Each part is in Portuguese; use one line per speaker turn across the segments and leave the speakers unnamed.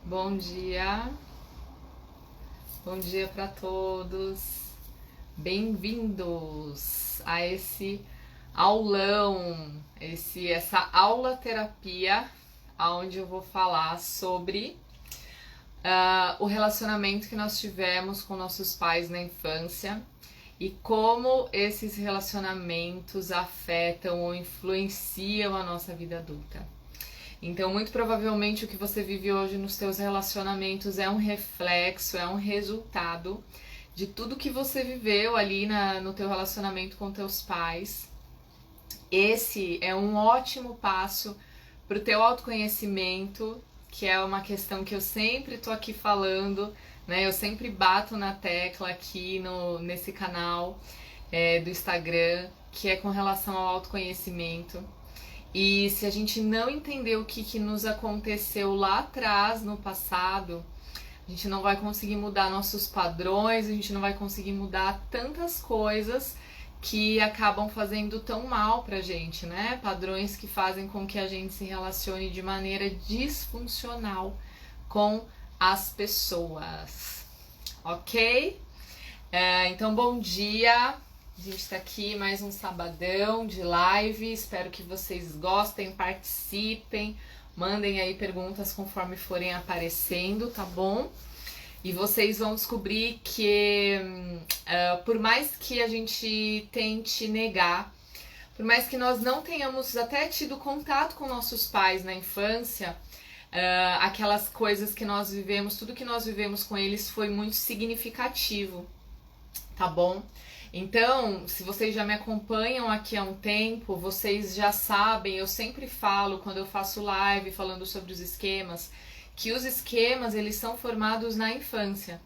Bom dia, bom dia para todos. Bem-vindos a esse aulão, essa aula terapia, onde eu vou falar sobre o relacionamento que nós tivemos com nossos pais na infância e como esses relacionamentos afetam ou influenciam a nossa vida adulta. Então, muito provavelmente o que você vive hoje nos seus relacionamentos é um reflexo, é um resultado de tudo que você viveu ali no teu relacionamento com teus pais. Esse é um ótimo passo para o teu autoconhecimento, que é uma questão que eu sempre tô aqui falando, né? Eu sempre bato na tecla aqui nesse canal do Instagram, que é com relação ao autoconhecimento. E se a gente não entender o que nos aconteceu lá atrás, no passado, a gente não vai conseguir mudar nossos padrões, a gente não vai conseguir mudar tantas coisas que acabam fazendo tão mal pra gente, né? Padrões que fazem com que a gente se relacione de maneira disfuncional com as pessoas, ok? Então, bom dia! A gente está aqui mais um sabadão de live, espero que vocês gostem, participem, mandem aí perguntas conforme forem aparecendo, tá bom? E vocês vão descobrir que por mais que a gente tente negar, por mais que nós não tenhamos até tido contato com nossos pais na infância, aquelas coisas que nós vivemos, tudo que nós vivemos com eles foi muito significativo, tá bom? Então, se vocês já me acompanham aqui há um tempo, vocês já sabem, eu sempre falo quando eu faço live falando sobre os esquemas, que os esquemas eles são formados na infância,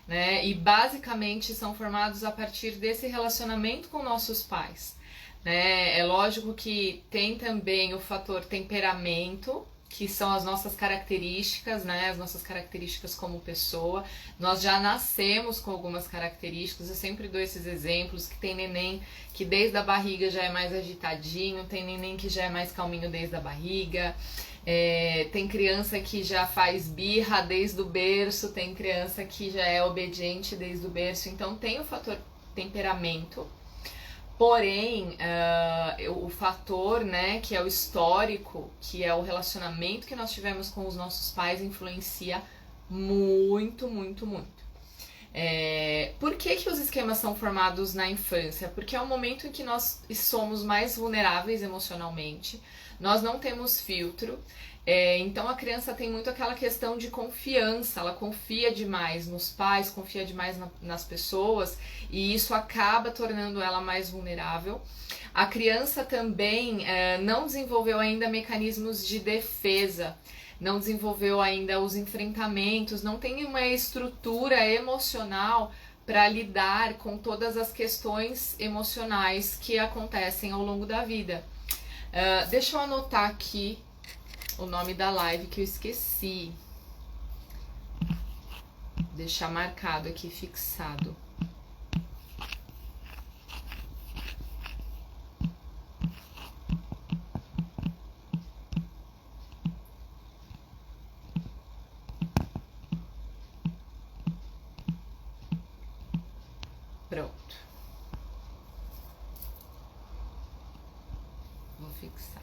né? E basicamente são formados a partir desse relacionamento com nossos pais, né? É lógico que tem também o fator temperamento, que são as nossas características, né? As nossas características como pessoa. Nós já nascemos com algumas características, eu sempre dou esses exemplos, que tem neném que desde a barriga já é mais agitadinho, tem neném que já é mais calminho desde a barriga, tem criança que já faz birra desde o berço, tem criança que já é obediente desde o berço, então tem o fator temperamento. Porém, o fator, né, que é o histórico, que é o relacionamento que nós tivemos com os nossos pais, influencia muito, muito, muito. Por que os esquemas são formados na infância? Porque é o momento em que nós somos mais vulneráveis emocionalmente, nós não temos filtro, então a criança tem muito aquela questão de confiança, ela confia demais nos pais, confia demais nas pessoas, e isso acaba tornando ela mais vulnerável. A criança também não desenvolveu ainda mecanismos de defesa, não desenvolveu ainda os enfrentamentos, não tem uma estrutura emocional para lidar com todas as questões emocionais que acontecem ao longo da vida. Deixa eu anotar aqui o nome da live que eu esqueci. Deixar marcado aqui, fixado. Pronto. Vou fixar.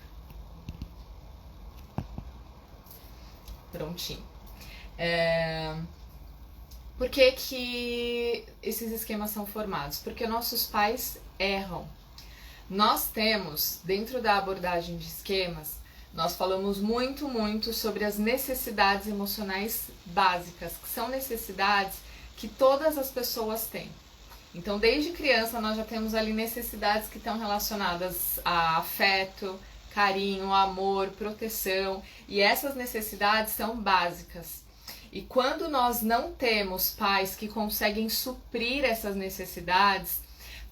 Prontinho. Por que esses esquemas são formados? Porque nossos pais erram. Nós temos, dentro da abordagem de esquemas, nós falamos muito sobre as necessidades emocionais básicas, que são necessidades que todas as pessoas têm. Então, desde criança, nós já temos ali necessidades que estão relacionadas a afeto, carinho, amor, proteção, e essas necessidades são básicas. E quando nós não temos pais que conseguem suprir essas necessidades,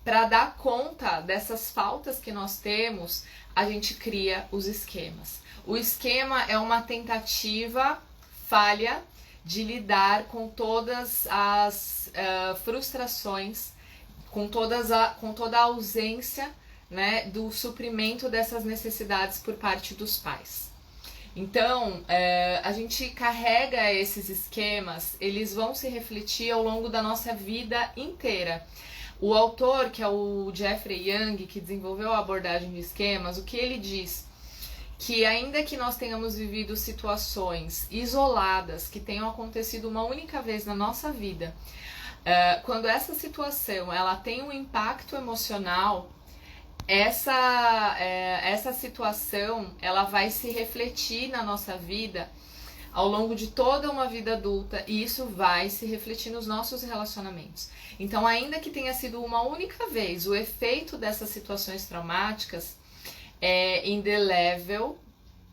para dar conta dessas faltas que nós temos, a gente cria os esquemas. O esquema é uma tentativa falha de lidar com todas as frustrações, com toda a ausência, né, do suprimento dessas necessidades por parte dos pais. Então, a gente carrega esses esquemas, eles vão se refletir ao longo da nossa vida inteira. O autor, que é o Jeffrey Young, que desenvolveu a abordagem de esquemas, o que ele diz? Que ainda que nós tenhamos vivido situações isoladas, que tenham acontecido uma única vez na nossa vida, quando essa situação ela tem um impacto emocional, essa situação ela vai se refletir na nossa vida ao longo de toda uma vida adulta, e isso vai se refletir nos nossos relacionamentos. Então, ainda que tenha sido uma única vez, o efeito dessas situações traumáticas é indelével,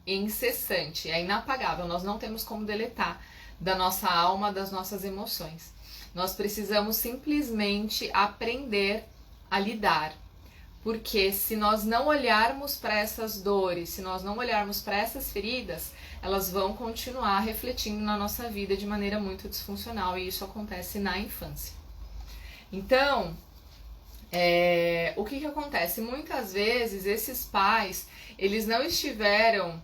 incessante, é inapagável. Nós não temos como deletar da nossa alma, das nossas emoções. Nós precisamos simplesmente aprender a lidar. Porque se nós não olharmos para essas dores, se nós não olharmos para essas feridas, elas vão continuar refletindo na nossa vida de maneira muito disfuncional, e isso acontece na infância. Então, o que acontece? Muitas vezes esses pais, eles não estiveram...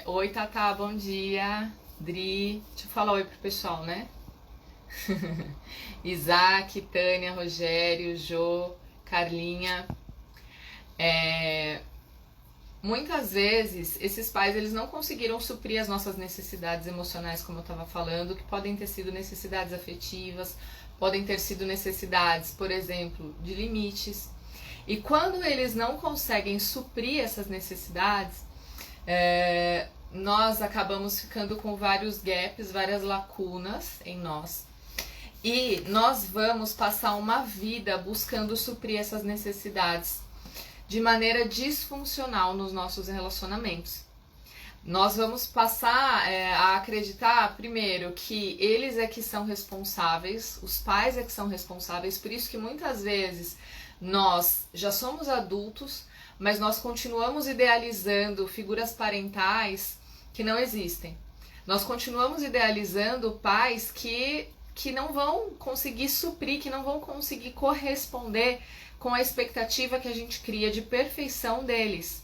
Oi, Tatá, bom dia. Dri, deixa eu falar oi pro pessoal, né? Isaac, Tânia, Rogério, Jô, Carlinha. Muitas vezes esses pais eles não conseguiram suprir as nossas necessidades emocionais, como eu estava falando, que podem ter sido necessidades afetivas, podem ter sido necessidades, por exemplo, de limites. E quando eles não conseguem suprir essas necessidades, nós acabamos ficando com vários gaps, várias lacunas em nós. E nós vamos passar uma vida buscando suprir essas necessidades de maneira disfuncional nos nossos relacionamentos. Nós vamos passar a acreditar, primeiro, que eles é que são responsáveis, os pais é que são responsáveis, por isso que muitas vezes nós já somos adultos, mas nós continuamos idealizando figuras parentais que não existem. Nós continuamos idealizando pais que não vão conseguir suprir, que não vão conseguir corresponder com a expectativa que a gente cria de perfeição deles.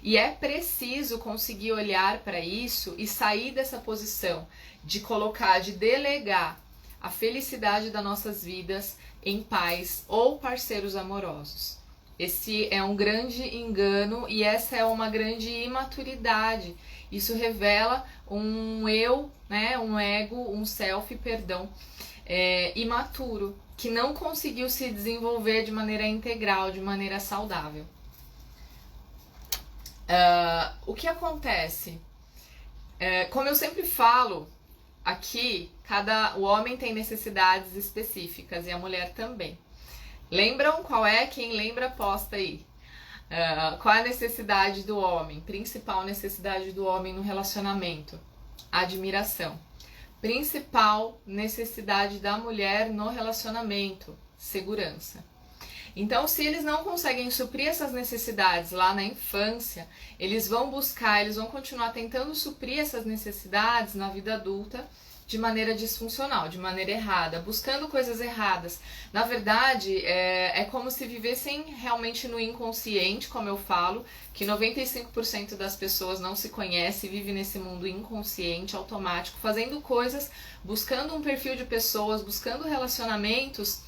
E é preciso conseguir olhar para isso e sair dessa posição de colocar, de delegar a felicidade das nossas vidas em pais ou parceiros amorosos. Esse é um grande engano e essa é uma grande imaturidade. Isso revela um eu, né, um ego, um self, imaturo, que não conseguiu se desenvolver de maneira integral, de maneira saudável. O que acontece? Como eu sempre falo, aqui o homem tem necessidades específicas e a mulher também. Lembram qual é? Quem lembra, posta aí. Qual é a necessidade do homem? Principal necessidade do homem no relacionamento? Admiração. Principal necessidade da mulher no relacionamento? Segurança. Então, se eles não conseguem suprir essas necessidades lá na infância, eles vão continuar tentando suprir essas necessidades na vida adulta de maneira disfuncional, de maneira errada, buscando coisas erradas. Na verdade, é como se vivessem realmente no inconsciente, como eu falo, que 95% das pessoas não se conhece, vive nesse mundo inconsciente, automático, fazendo coisas, buscando um perfil de pessoas, buscando relacionamentos,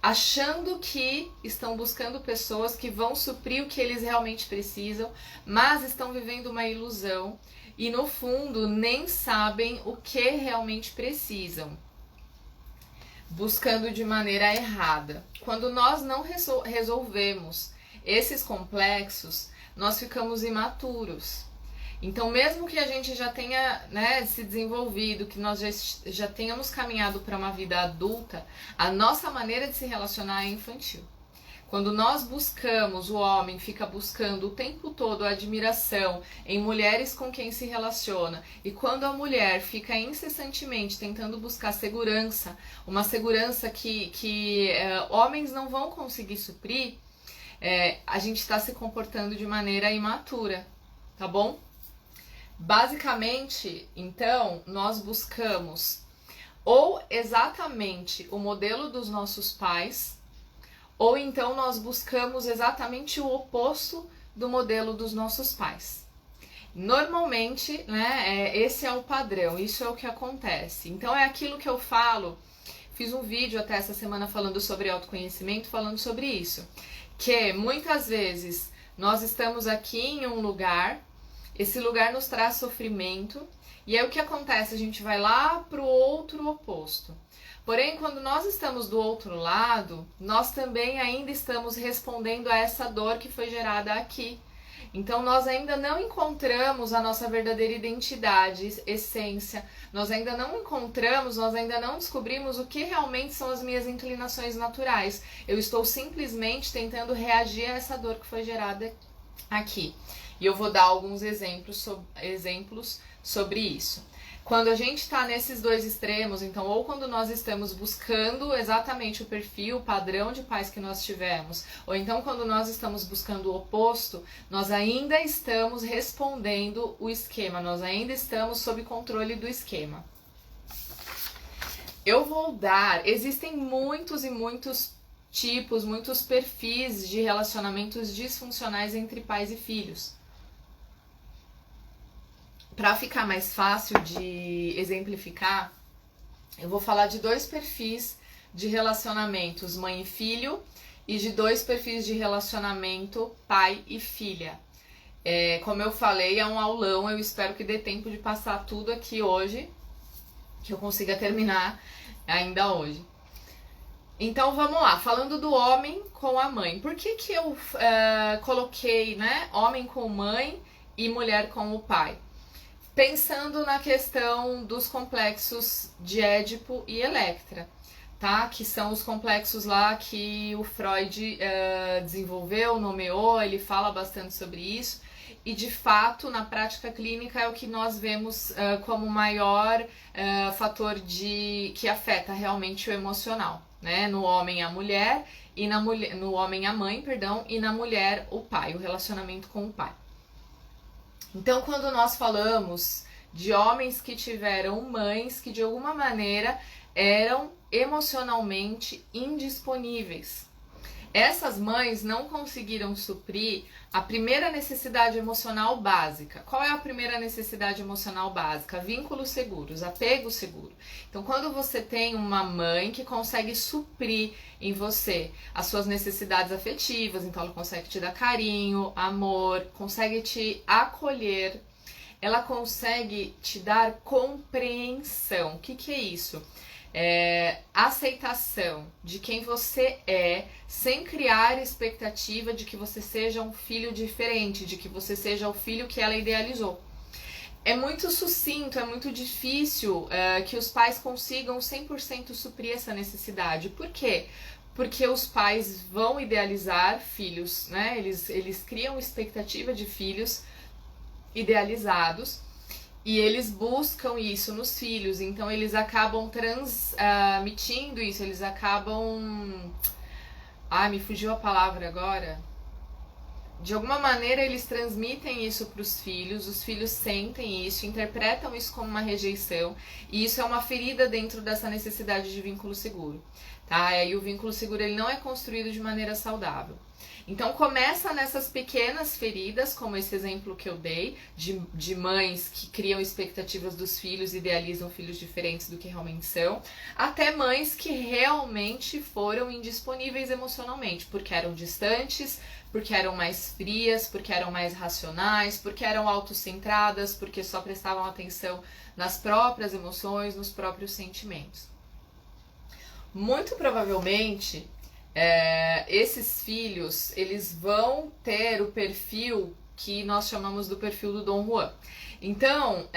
achando que estão buscando pessoas que vão suprir o que eles realmente precisam, mas estão vivendo uma ilusão e no fundo nem sabem o que realmente precisam, buscando de maneira errada. Quando nós não resolvemos esses complexos, nós ficamos imaturos. Então, mesmo que a gente já tenha, né, se desenvolvido, que nós já tenhamos caminhado para uma vida adulta, a nossa maneira de se relacionar é infantil. Quando nós buscamos, o homem fica buscando o tempo todo a admiração em mulheres com quem se relaciona, e quando a mulher fica incessantemente tentando buscar segurança, uma segurança que homens não vão conseguir suprir, a gente está se comportando de maneira imatura, tá bom? Basicamente, então, nós buscamos ou exatamente o modelo dos nossos pais, ou então nós buscamos exatamente o oposto do modelo dos nossos pais. Normalmente, né, esse é o padrão, isso é o que acontece. Então é aquilo que eu falo, fiz um vídeo até essa semana falando sobre autoconhecimento, falando sobre isso. Que muitas vezes nós estamos aqui em um lugar, esse lugar nos traz sofrimento, e aí o que acontece? A gente vai lá para o outro oposto. Porém, quando nós estamos do outro lado, nós também ainda estamos respondendo a essa dor que foi gerada aqui. Então nós ainda não encontramos a nossa verdadeira identidade, essência, nós ainda não encontramos, nós ainda não descobrimos o que realmente são as minhas inclinações naturais. Eu estou simplesmente tentando reagir a essa dor que foi gerada aqui. E eu vou dar alguns exemplos sobre isso. Quando a gente está nesses dois extremos, então, ou quando nós estamos buscando exatamente o perfil, o padrão de pais que nós tivemos, ou então quando nós estamos buscando o oposto, nós ainda estamos respondendo o esquema, nós ainda estamos sob controle do esquema. Eu vou dar, existem muitos e muitos tipos, muitos perfis de relacionamentos disfuncionais entre pais e filhos. Para ficar mais fácil de exemplificar, eu vou falar de 2 perfis de relacionamentos mãe e filho e de 2 perfis de relacionamento pai e filha. Como eu falei, é um aulão, eu espero que dê tempo de passar tudo aqui hoje, que eu consiga terminar ainda hoje. Então vamos lá, falando do homem com a mãe. Por que eu coloquei, né, homem com mãe e mulher com o pai? Pensando na questão dos complexos de Édipo e Electra, tá? Que são os complexos lá que o Freud desenvolveu, nomeou, ele fala bastante sobre isso. E de fato, na prática clínica, é o que nós vemos como o maior fator que afeta realmente o emocional, né? No homem a mulher, e no homem a mãe, perdão, e na mulher o pai, o relacionamento com o pai. Então, quando nós falamos de homens que tiveram mães que de alguma maneira eram emocionalmente indisponíveis, essas mães não conseguiram suprir a primeira necessidade emocional básica. Qual é a primeira necessidade emocional básica? Vínculos seguros, apego seguro. Então, quando você tem uma mãe que consegue suprir em você as suas necessidades afetivas, então ela consegue te dar carinho, amor, consegue te acolher, ela consegue te dar compreensão. O que é isso? Aceitação de quem você é, sem criar expectativa de que você seja um filho diferente, de que você seja o filho que ela idealizou. É muito sucinto, é muito difícil que os pais consigam 100% suprir essa necessidade. Por quê? Porque os pais vão idealizar filhos, né? Eles criam expectativa de filhos idealizados, e eles buscam isso nos filhos, então eles acabam transmitindo isso, eles acabam... me fugiu a palavra agora. De alguma maneira eles transmitem isso para os filhos sentem isso, interpretam isso como uma rejeição, e isso é uma ferida dentro dessa necessidade de vínculo seguro, tá? E aí o vínculo seguro ele não é construído de maneira saudável. Então começa nessas pequenas feridas, como esse exemplo que eu dei, de mães que criam expectativas dos filhos, idealizam filhos diferentes do que realmente são, até mães que realmente foram indisponíveis emocionalmente, porque eram distantes, porque eram mais frias, porque eram mais racionais, porque eram autocentradas, porque só prestavam atenção nas próprias emoções, nos próprios sentimentos. Muito provavelmente... esses filhos, eles vão ter o perfil que nós chamamos do perfil do Dom Juan. Então,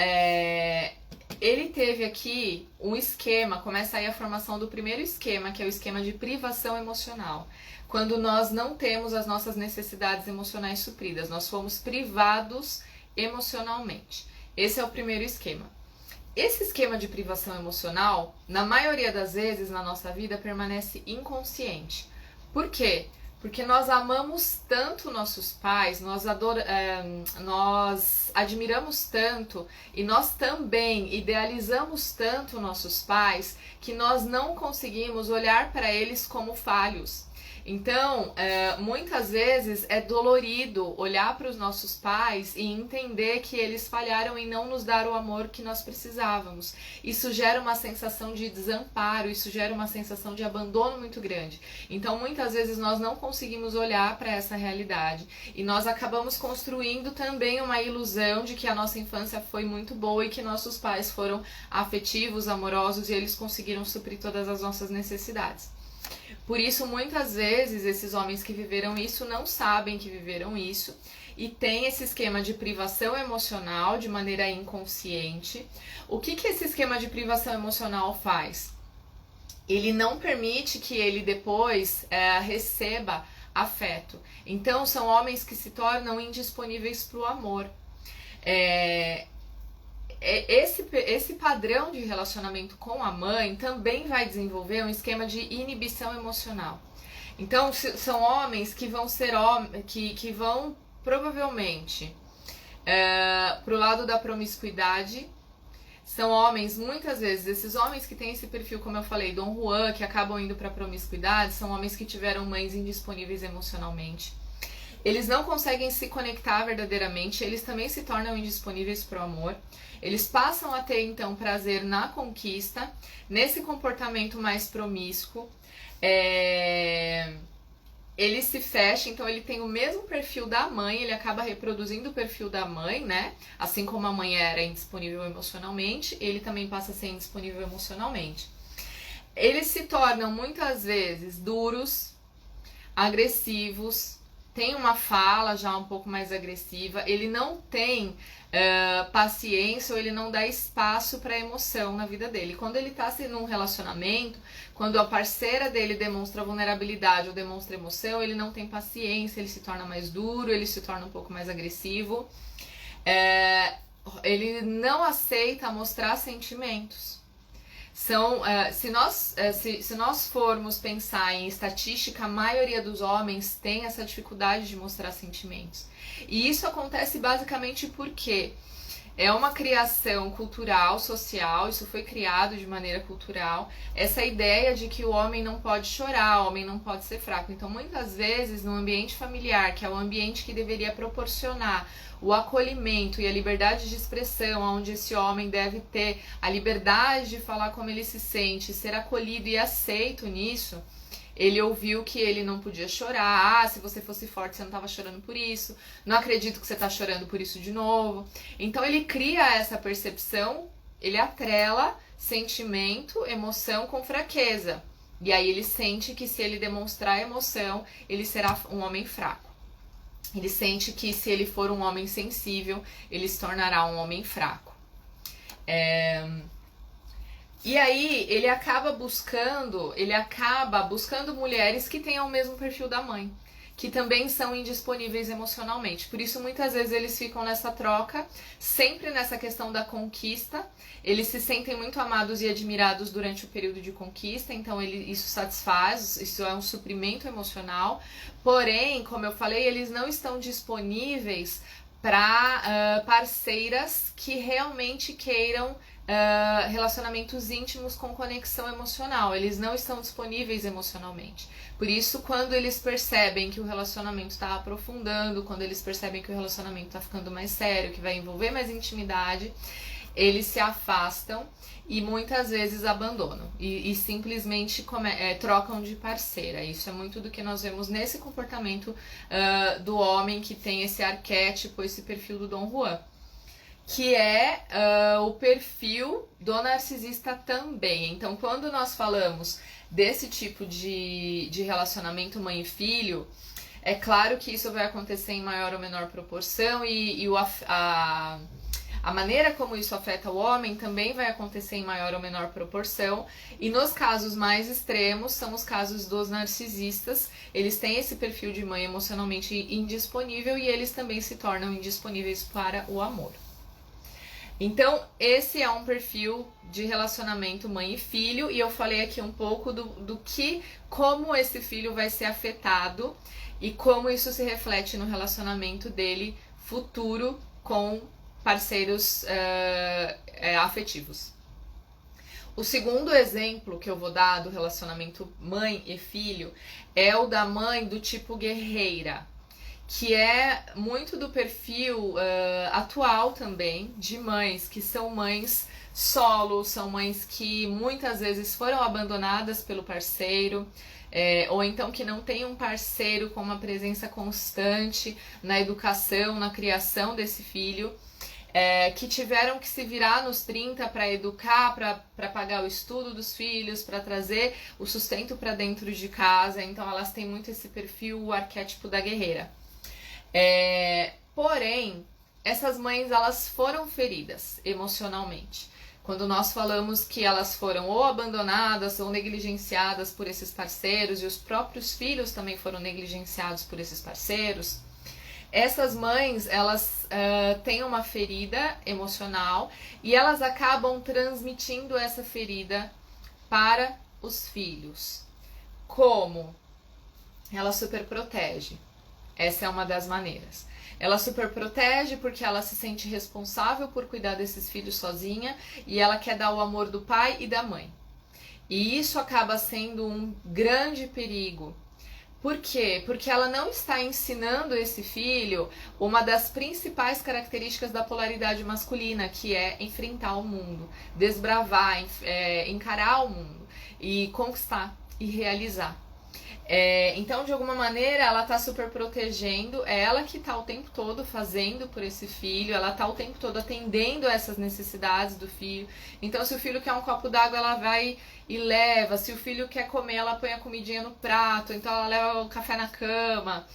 ele teve aqui um esquema, começa aí a formação do primeiro esquema, que é o esquema de privação emocional. Quando nós não temos as nossas necessidades emocionais supridas, nós fomos privados emocionalmente. Esse é o primeiro esquema. Esse esquema de privação emocional, na maioria das vezes na nossa vida, permanece inconsciente. Por quê? Porque nós amamos tanto nossos pais, nós admiramos tanto e nós também idealizamos tanto nossos pais que nós não conseguimos olhar para eles como falhos. Então, muitas vezes é dolorido olhar para os nossos pais e entender que eles falharam em não nos dar o amor que nós precisávamos. Isso gera uma sensação de desamparo, isso gera uma sensação de abandono muito grande. Então, muitas vezes nós não conseguimos olhar para essa realidade e nós acabamos construindo também uma ilusão de que a nossa infância foi muito boa e que nossos pais foram afetivos, amorosos e eles conseguiram suprir todas as nossas necessidades. Por isso, muitas vezes, esses homens que viveram isso não sabem que viveram isso e tem esse esquema de privação emocional de maneira inconsciente. O que esse esquema de privação emocional faz? Ele não permite que ele depois receba afeto. Então, são homens que se tornam indisponíveis para o amor. Esse padrão de relacionamento com a mãe também vai desenvolver um esquema de inibição emocional. Então, são homens que vão ser que vão provavelmente pro lado da promiscuidade. São homens, muitas vezes, esses homens que têm esse perfil, como eu falei, Dom Juan, que acabam indo pra promiscuidade, são homens que tiveram mães indisponíveis emocionalmente. Eles não conseguem se conectar verdadeiramente, eles também se tornam indisponíveis para o amor. Eles passam a ter, então, prazer na conquista, nesse comportamento mais promíscuo. Ele se fecha, então ele tem o mesmo perfil da mãe, ele acaba reproduzindo o perfil da mãe, né? Assim como a mãe era indisponível emocionalmente, ele também passa a ser indisponível emocionalmente. Eles se tornam, muitas vezes, duros, agressivos, tem uma fala já um pouco mais agressiva, ele não tem paciência ou ele não dá espaço para emoção na vida dele. Quando ele está num relacionamento, quando a parceira dele demonstra vulnerabilidade ou demonstra emoção, ele não tem paciência, ele se torna mais duro, ele se torna um pouco mais agressivo. Ele não aceita mostrar sentimentos. Se nós formos pensar em estatística, a maioria dos homens tem essa dificuldade de mostrar sentimentos. E isso acontece basicamente porque é uma criação cultural, social, isso foi criado de maneira cultural, essa ideia de que o homem não pode chorar, o homem não pode ser fraco. Então, muitas vezes, no ambiente familiar, que é o ambiente que deveria proporcionar o acolhimento e a liberdade de expressão, onde esse homem deve ter a liberdade de falar como ele se sente, ser acolhido e aceito nisso, ele ouviu que ele não podia chorar. Se você fosse forte, você não estava chorando por isso. Não acredito que você está chorando por isso de novo. Então ele cria essa percepção, ele atrela sentimento, emoção com fraqueza. E aí ele sente que se ele demonstrar emoção, ele será um homem fraco. Ele sente que se ele for um homem sensível, ele se tornará um homem fraco. E aí ele acaba buscando mulheres que tenham o mesmo perfil da mãe, que também são indisponíveis emocionalmente. Por isso, muitas vezes eles ficam nessa troca, sempre nessa questão da conquista. Eles se sentem muito amados e admirados durante o período de conquista, então isso satisfaz, isso é um suprimento emocional. Porém, como eu falei, eles não estão disponíveis para parceiras que realmente queiram relacionamentos íntimos com conexão emocional. Eles não estão disponíveis emocionalmente. Por isso, quando eles percebem que o relacionamento está aprofundando, quando eles percebem que o relacionamento está ficando mais sério, que vai envolver mais intimidade, eles se afastam e muitas vezes abandonam e simplesmente trocam de parceira. Isso é muito do que nós vemos nesse comportamento do homem que tem esse arquétipo, esse perfil do Dom Juan, que é o perfil do narcisista também. Então, quando nós falamos desse tipo de relacionamento mãe e filho, é claro que isso vai acontecer em maior ou menor proporção e a maneira como isso afeta o homem também vai acontecer em maior ou menor proporção. E nos casos mais extremos são os casos dos narcisistas. Eles têm esse perfil de mãe emocionalmente indisponível e eles também se tornam indisponíveis para o amor. Então, esse é um perfil de relacionamento mãe e filho, e eu falei aqui um pouco como esse filho vai ser afetado e como isso se reflete no relacionamento dele futuro com parceiros afetivos. O segundo exemplo que eu vou dar do relacionamento mãe e filho é o da mãe do tipo guerreira, que é muito do perfil atual também de mães, que são mães solo, são mães que muitas vezes foram abandonadas pelo parceiro, ou então que não tem um parceiro com uma presença constante na educação, na criação desse filho, que tiveram que se virar nos 30 para educar, para pagar o estudo dos filhos, para trazer o sustento para dentro de casa. Então elas têm muito esse perfil, o arquétipo da guerreira. Porém, essas mães elas foram feridas emocionalmente. Quando nós falamos que elas foram ou abandonadas ou negligenciadas por esses parceiros, e os próprios filhos também foram negligenciados por esses parceiros, essas mães, elas têm uma ferida emocional e elas acabam transmitindo essa ferida para os filhos. Como? Ela super protege. Essa é uma das maneiras. Ela super protege porque ela se sente responsável por cuidar desses filhos sozinha e ela quer dar o amor do pai e da mãe. E isso acaba sendo um grande perigo. Por quê? Porque ela não está ensinando esse filho uma das principais características da polaridade masculina, que é enfrentar o mundo, desbravar, encarar o mundo e conquistar e realizar. Então, de alguma maneira, ela tá super protegendo, é ela que tá o tempo todo fazendo por esse filho, ela tá o tempo todo atendendo essas necessidades do filho. Então, se o filho quer um copo d'água, ela vai e leva. Se o filho quer comer, ela põe a comidinha no prato, então ela leva o café na cama.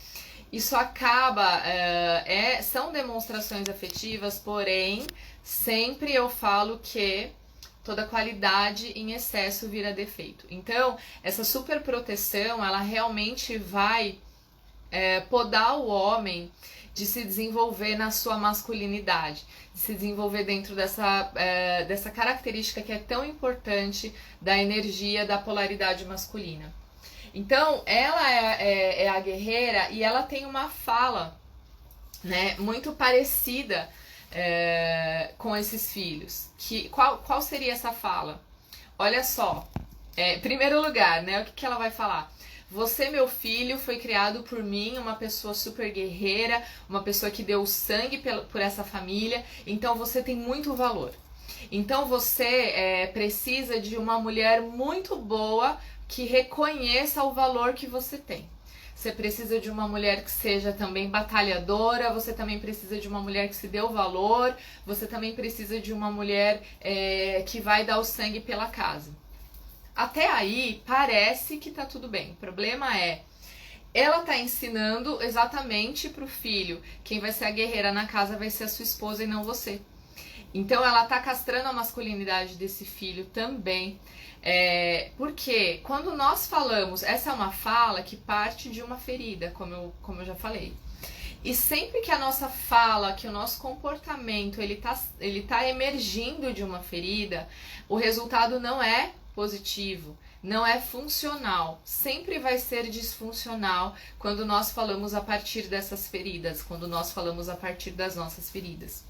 Isso acaba, são demonstrações afetivas, porém, sempre eu falo que toda qualidade em excesso vira defeito. Então, essa super proteção, ela realmente vai podar o homem de se desenvolver na sua masculinidade, de se desenvolver dentro dessa característica que é tão importante da energia da polaridade masculina. Então, ela é a guerreira e ela tem uma fala, né, muito parecida com esses filhos. Qual seria essa fala? Olha só, primeiro lugar, né, o que ela vai falar? Você, meu filho, foi criado por mim, uma pessoa super guerreira, uma pessoa que deu sangue por essa família, então você tem muito valor. Então você precisa de uma mulher muito boa que reconheça o valor que você tem. Você precisa de uma mulher que seja também batalhadora, você também precisa de uma mulher que se dê o valor, você também precisa de uma mulher que vai dar o sangue pela casa. Até aí, parece que tá tudo bem. O problema ela tá ensinando exatamente pro filho, quem vai ser a guerreira na casa vai ser a sua esposa e não você. Então ela tá castrando a masculinidade desse filho também. Porque quando nós falamos, essa é uma fala que parte de uma ferida, como eu já falei. E sempre que a nossa fala, que o nosso comportamento, ele tá emergindo de uma ferida, o resultado não é positivo, não é funcional, sempre vai ser disfuncional quando nós falamos a partir dessas feridas, quando nós falamos a partir das nossas feridas.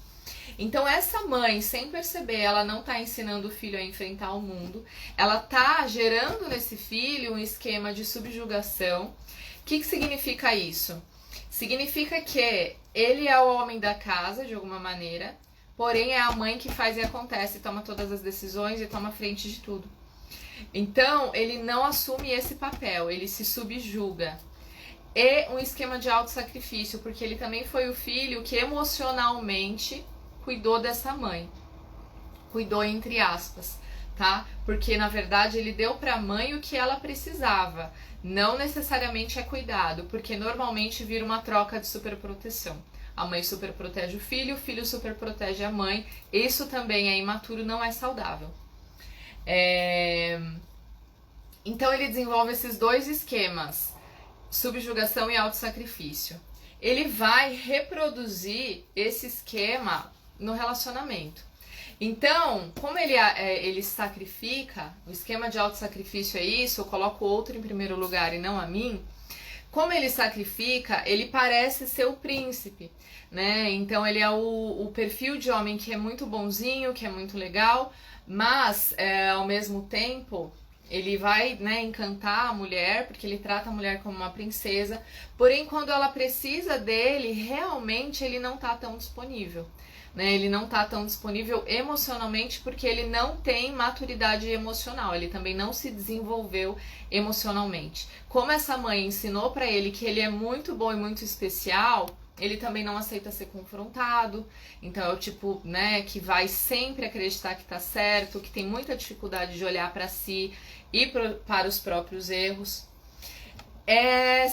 Então essa mãe, sem perceber, ela não está ensinando o filho a enfrentar o mundo, ela está gerando nesse filho um esquema de subjugação. O que significa isso? Significa que ele é o homem da casa, de alguma maneira, porém é a mãe que faz e acontece, toma todas as decisões e toma frente de tudo. Então, ele não assume esse papel, ele se subjuga. E um esquema de autossacrifício, porque ele também foi o filho que emocionalmente cuidou dessa mãe. Cuidou entre aspas, tá? Porque, na verdade, ele deu pra mãe o que ela precisava. Não necessariamente é cuidado, porque normalmente vira uma troca de superproteção. A mãe super protege o filho super protege a mãe. Isso também é imaturo, não é saudável. Então ele desenvolve esses dois esquemas, subjugação e autossacrifício. Ele vai reproduzir esse esquema no relacionamento. Então, como ele sacrifica, o esquema de autossacrifício é isso, eu coloco o outro em primeiro lugar e não a mim. como ele sacrifica, ele parece ser o príncipe, né? Então ele é o perfil de homem que é muito bonzinho, que é muito legal, mas ao mesmo tempo ele vai, né, encantar a mulher, porque ele trata a mulher como uma princesa, porém quando ela precisa dele, realmente ele não tá tão disponível. Né, ele não tá tão disponível emocionalmente porque ele não tem maturidade emocional, ele também não se desenvolveu emocionalmente. Como essa mãe ensinou pra ele que ele é muito bom e muito especial, ele também não aceita ser confrontado, então é o tipo, né, que vai sempre acreditar que tá certo, que tem muita dificuldade de olhar pra si e para os próprios erros.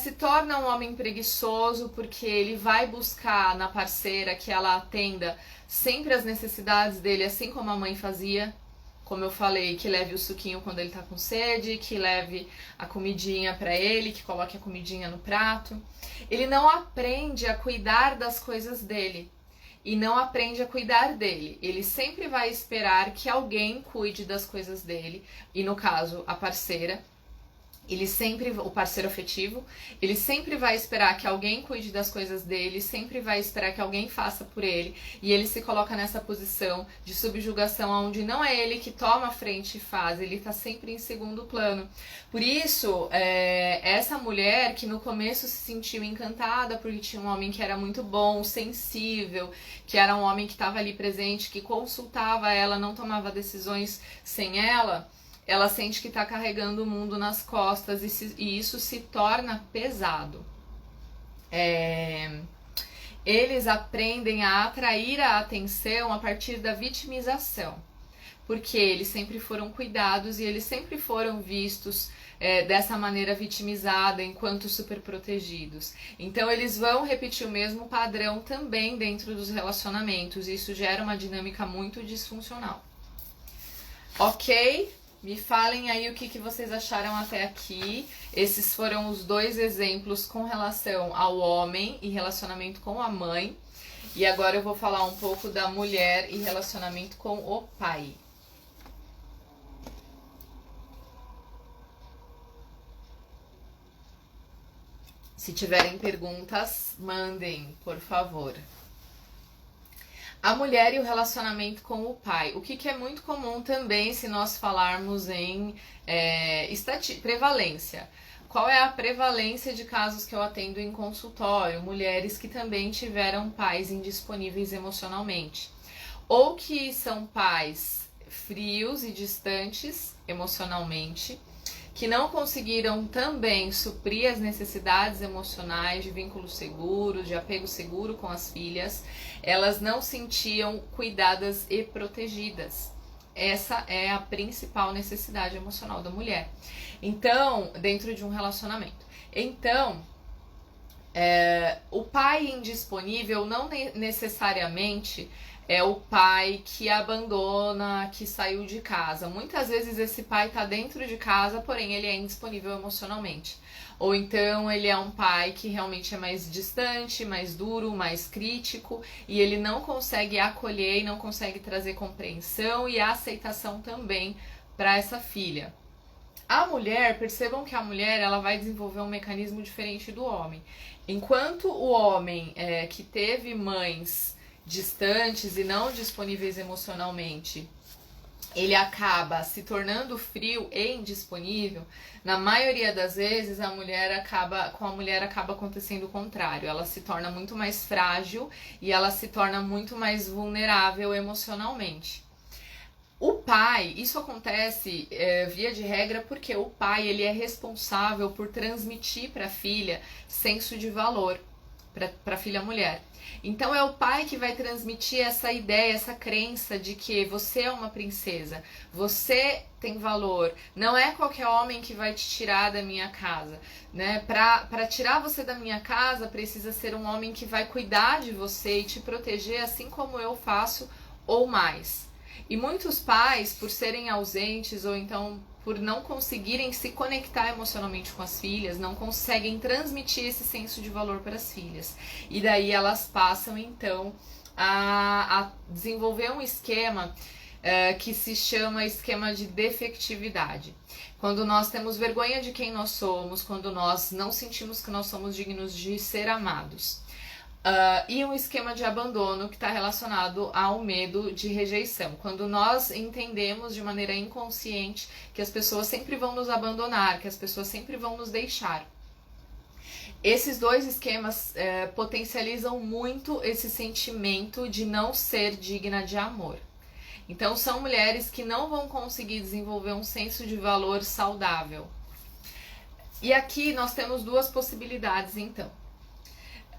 Se torna um homem preguiçoso porque ele vai buscar na parceira que ela atenda sempre as necessidades dele, assim como a mãe fazia. Como eu falei, que leve o suquinho quando ele tá com sede, que leve a comidinha pra ele, que coloque a comidinha no prato. Ele não aprende a cuidar das coisas dele e não aprende a cuidar dele. Ele sempre vai esperar que alguém cuide das coisas dele, e no caso, a parceira. Ele sempre, o parceiro afetivo, ele sempre vai esperar que alguém cuide das coisas dele, sempre vai esperar que alguém faça por ele, e ele se coloca nessa posição de subjugação onde não é ele que toma a frente e faz, ele tá sempre em segundo plano. Por isso, essa mulher que no começo se sentiu encantada porque tinha um homem que era muito bom, sensível, que era um homem que estava ali presente, que consultava ela, não tomava decisões sem ela, ela sente que está carregando o mundo nas costas e isso se torna pesado. Eles aprendem a atrair a atenção a partir da vitimização, porque eles sempre foram cuidados e eles sempre foram vistos dessa maneira vitimizada enquanto super protegidos. Então eles vão repetir o mesmo padrão também dentro dos relacionamentos e isso gera uma dinâmica muito disfuncional. Ok? Me falem aí o que vocês acharam até aqui. Esses foram os 2 exemplos com relação ao homem e relacionamento com a mãe. E agora eu vou falar um pouco da mulher e relacionamento com o pai. Se tiverem perguntas, mandem, por favor. A mulher e o relacionamento com o pai. O que é muito comum também se nós falarmos em prevalência. Qual é a prevalência de casos que eu atendo em consultório? Mulheres que também tiveram pais indisponíveis emocionalmente. Ou que são pais frios e distantes emocionalmente, que não conseguiram também suprir as necessidades emocionais de vínculo seguro, de apego seguro com as filhas, elas não sentiam cuidadas e protegidas. Essa é a principal necessidade emocional da mulher. Então, dentro de um relacionamento. Então, o pai indisponível não necessariamente é o pai que abandona, que saiu de casa. Muitas vezes esse pai está dentro de casa, porém ele é indisponível emocionalmente. Ou então ele é um pai que realmente é mais distante, mais duro, mais crítico, e ele não consegue acolher e não consegue trazer compreensão e aceitação também para essa filha. A mulher, percebam que a mulher ela vai desenvolver um mecanismo diferente do homem. Enquanto o homem que teve mães distantes e não disponíveis emocionalmente, ele acaba se tornando frio e indisponível, na maioria das vezes com a mulher acaba acontecendo o contrário. Ela se torna muito mais frágil e ela se torna muito mais vulnerável emocionalmente. O pai, isso acontece via de regra porque o pai ele é responsável por transmitir para a filha senso de valor, para a filha mulher. Então é o pai que vai transmitir essa ideia, essa crença de que você é uma princesa, você tem valor, não é qualquer homem que vai te tirar da minha casa, né? Para tirar você da minha casa precisa ser um homem que vai cuidar de você e te proteger assim como eu faço ou mais. E muitos pais, por serem ausentes ou então por não conseguirem se conectar emocionalmente com as filhas, não conseguem transmitir esse senso de valor para as filhas. E daí elas passam então a desenvolver um esquema que se chama esquema de defectividade. Quando nós temos vergonha de quem nós somos, quando nós não sentimos que nós somos dignos de ser amados. E um esquema de abandono que está relacionado ao medo de rejeição. Quando nós entendemos de maneira inconsciente que as pessoas sempre vão nos abandonar, que as pessoas sempre vão nos deixar. Esses dois esquemas potencializam muito esse sentimento de não ser digna de amor. Então são mulheres que não vão conseguir desenvolver um senso de valor saudável. E aqui nós temos duas possibilidades então.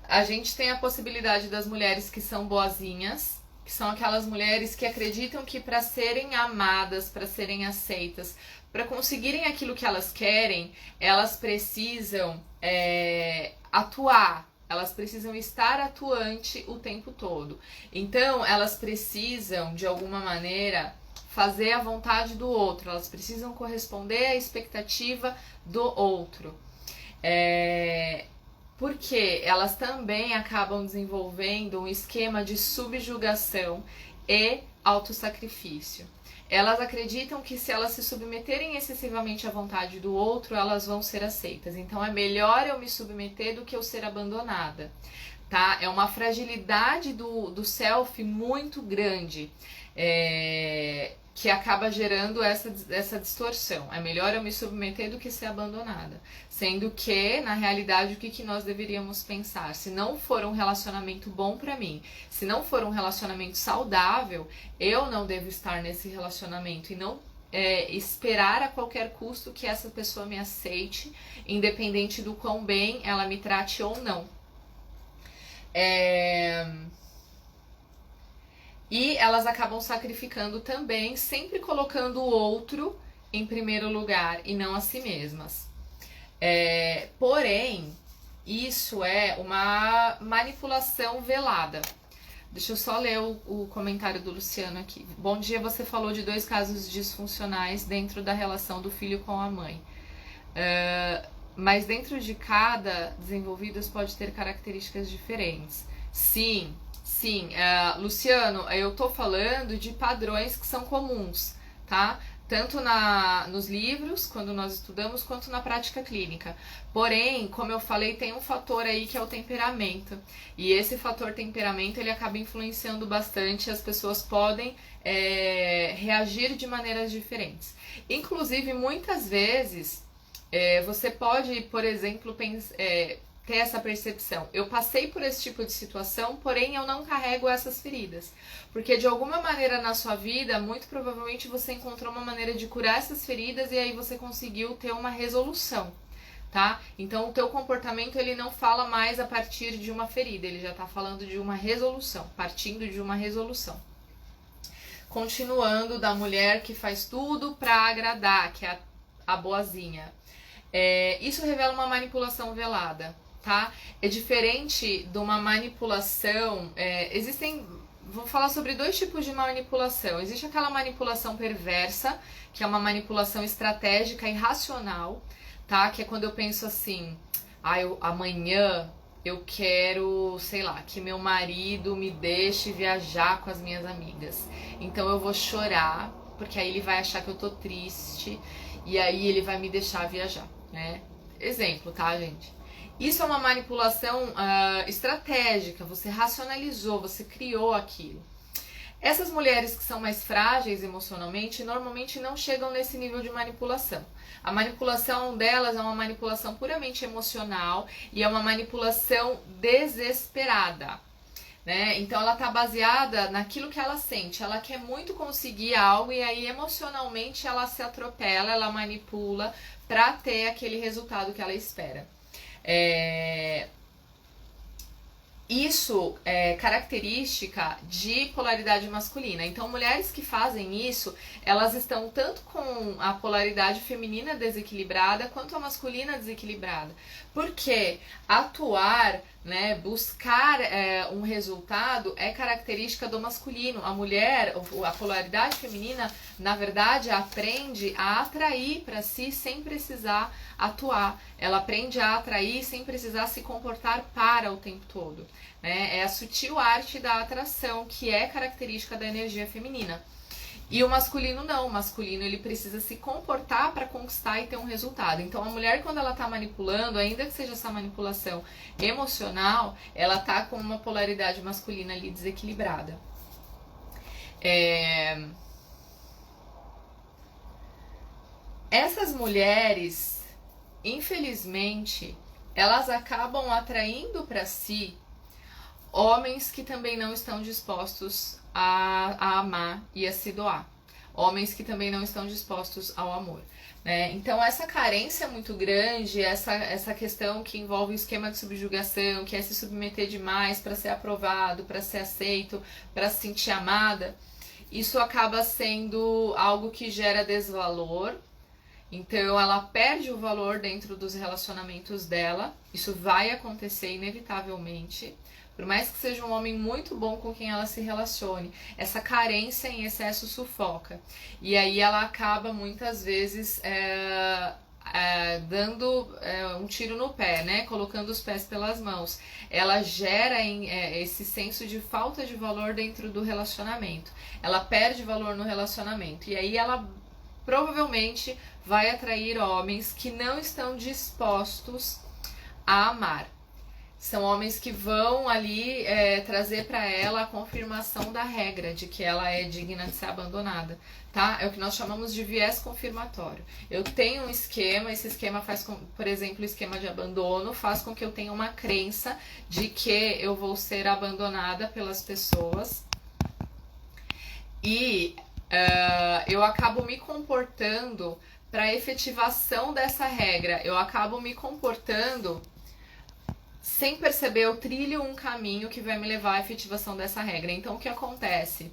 A gente tem a possibilidade das mulheres que são boazinhas, que são aquelas mulheres que acreditam que para serem amadas, para serem aceitas, para conseguirem aquilo que elas querem, elas precisam atuar, elas precisam estar atuante o tempo todo. Então, elas precisam, de alguma maneira, fazer a vontade do outro, elas precisam corresponder à expectativa do outro. Porque elas também acabam desenvolvendo um esquema de subjugação e autossacrifício. Elas acreditam que se elas se submeterem excessivamente à vontade do outro, elas vão ser aceitas. Então é melhor eu me submeter do que eu ser abandonada, tá? É uma fragilidade do self muito grande, que acaba gerando essa distorção. É melhor eu me submeter do que ser abandonada. Sendo que, na realidade, o que nós deveríamos pensar? Se não for um relacionamento bom pra mim, se não for um relacionamento saudável, eu não devo estar nesse relacionamento e não esperar a qualquer custo que essa pessoa me aceite, independente do quão bem ela me trate ou não. E elas acabam sacrificando também, sempre colocando o outro em primeiro lugar e não a si mesmas. Porém, isso é uma manipulação velada. Deixa eu só ler o comentário do Luciano aqui. Bom dia, você falou de 2 casos disfuncionais dentro da relação do filho com a mãe. Mas dentro de cada desenvolvidos pode ter características diferentes. Sim, Luciano, eu tô falando de padrões que são comuns, tá? Tanto nos livros, quando nós estudamos, quanto na prática clínica. Porém, como eu falei, tem um fator aí que é o temperamento. E esse fator temperamento, ele acaba influenciando bastante, as pessoas podem reagir de maneiras diferentes. Inclusive, muitas vezes, você pode, por exemplo, ter essa percepção. Eu passei por esse tipo de situação, porém eu não carrego essas feridas. Porque de alguma maneira na sua vida, muito provavelmente você encontrou uma maneira de curar essas feridas e aí você conseguiu ter uma resolução, tá? Então o teu comportamento, ele não fala mais a partir de uma ferida, ele já tá falando de uma resolução, partindo de uma resolução. Continuando da mulher que faz tudo pra agradar, que é a boazinha. Isso revela uma manipulação velada. Tá? É diferente de uma manipulação. Vou falar sobre 2 tipos de manipulação. Existe aquela manipulação perversa, que é uma manipulação estratégica e racional, tá? Que é quando eu penso assim, amanhã eu quero, sei lá, que meu marido me deixe viajar com as minhas amigas. Então eu vou chorar, porque aí ele vai achar que eu tô triste, e aí ele vai me deixar viajar, né? Exemplo, tá, gente? Isso é uma manipulação estratégica, você racionalizou, você criou aquilo. Essas mulheres que são mais frágeis emocionalmente, normalmente não chegam nesse nível de manipulação. A manipulação delas é uma manipulação puramente emocional e é uma manipulação desesperada, né? Então ela está baseada naquilo que ela sente, ela quer muito conseguir algo e aí emocionalmente ela se atropela, ela manipula para ter aquele resultado que ela espera. Isso é característica de polaridade masculina. Então, mulheres que fazem isso, elas estão tanto com a polaridade feminina desequilibrada quanto a masculina desequilibrada. Porque atuar, né, buscar um resultado é característica do masculino. A mulher, a polaridade feminina, na verdade, aprende a atrair para si sem precisar atuar. Ela aprende a atrair sem precisar se comportar para o tempo todo. Né? É a sutil arte da atração, que é característica da energia feminina. E o masculino não, o masculino ele precisa se comportar para conquistar e ter um resultado. Então a mulher, quando ela tá manipulando, ainda que seja essa manipulação emocional, ela tá com uma polaridade masculina ali desequilibrada. Essas mulheres, infelizmente, elas acabam atraindo para si homens que também não estão dispostos a amar e a se doar. Homens que também não estão dispostos ao amor. Né? Então essa carência muito grande, essa questão que envolve o esquema de subjugação, que é se submeter demais para ser aprovado, para ser aceito, para se sentir amada, isso acaba sendo algo que gera desvalor. Então ela perde o valor dentro dos relacionamentos dela, isso vai acontecer inevitavelmente, por mais que seja um homem muito bom com quem ela se relacione, essa carência em excesso sufoca, e aí ela acaba muitas vezes dando um tiro no pé, né? Colocando os pés pelas mãos. Ela gera esse senso de falta de valor dentro do relacionamento, ela perde valor no relacionamento, e aí ela provavelmente vai atrair homens que não estão dispostos a amar. São homens que vão ali trazer para ela a confirmação da regra de que ela é digna de ser abandonada, tá? É o que nós chamamos de viés confirmatório. Eu tenho um esquema, esse esquema faz, por exemplo, o esquema de abandono faz com que eu tenha uma crença de que eu vou ser abandonada pelas pessoas e eu acabo me comportando para a efetivação dessa regra. Eu acabo me comportando sem perceber, eu trilho um caminho que vai me levar à efetivação dessa regra. Então o que acontece?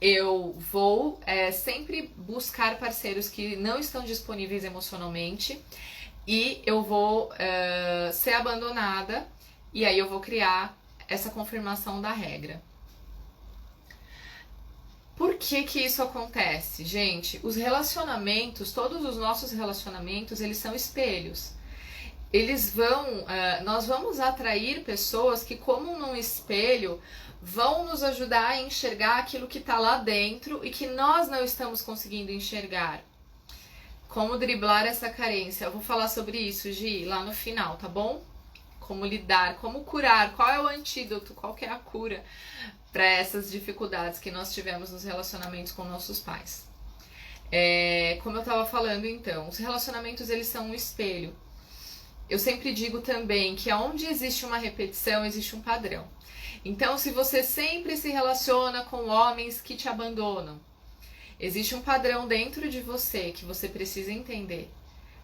Eu vou sempre buscar parceiros que não estão disponíveis emocionalmente e eu vou ser abandonada e aí eu vou criar essa confirmação da regra. Por que que isso acontece? Gente, os relacionamentos, todos os nossos relacionamentos, eles são espelhos. Nós vamos atrair pessoas que, como num espelho, vão nos ajudar a enxergar aquilo que está lá dentro e que nós não estamos conseguindo enxergar. Como driblar essa carência? Eu vou falar sobre isso, Gi, lá no final, tá bom? Como lidar, como curar, qual é o antídoto, qual que é a cura para essas dificuldades que nós tivemos nos relacionamentos com nossos pais. Como eu estava falando então, os relacionamentos eles são um espelho. Eu sempre digo também que onde existe uma repetição, existe um padrão. Então, se você sempre se relaciona com homens que te abandonam, existe um padrão dentro de você que você precisa entender.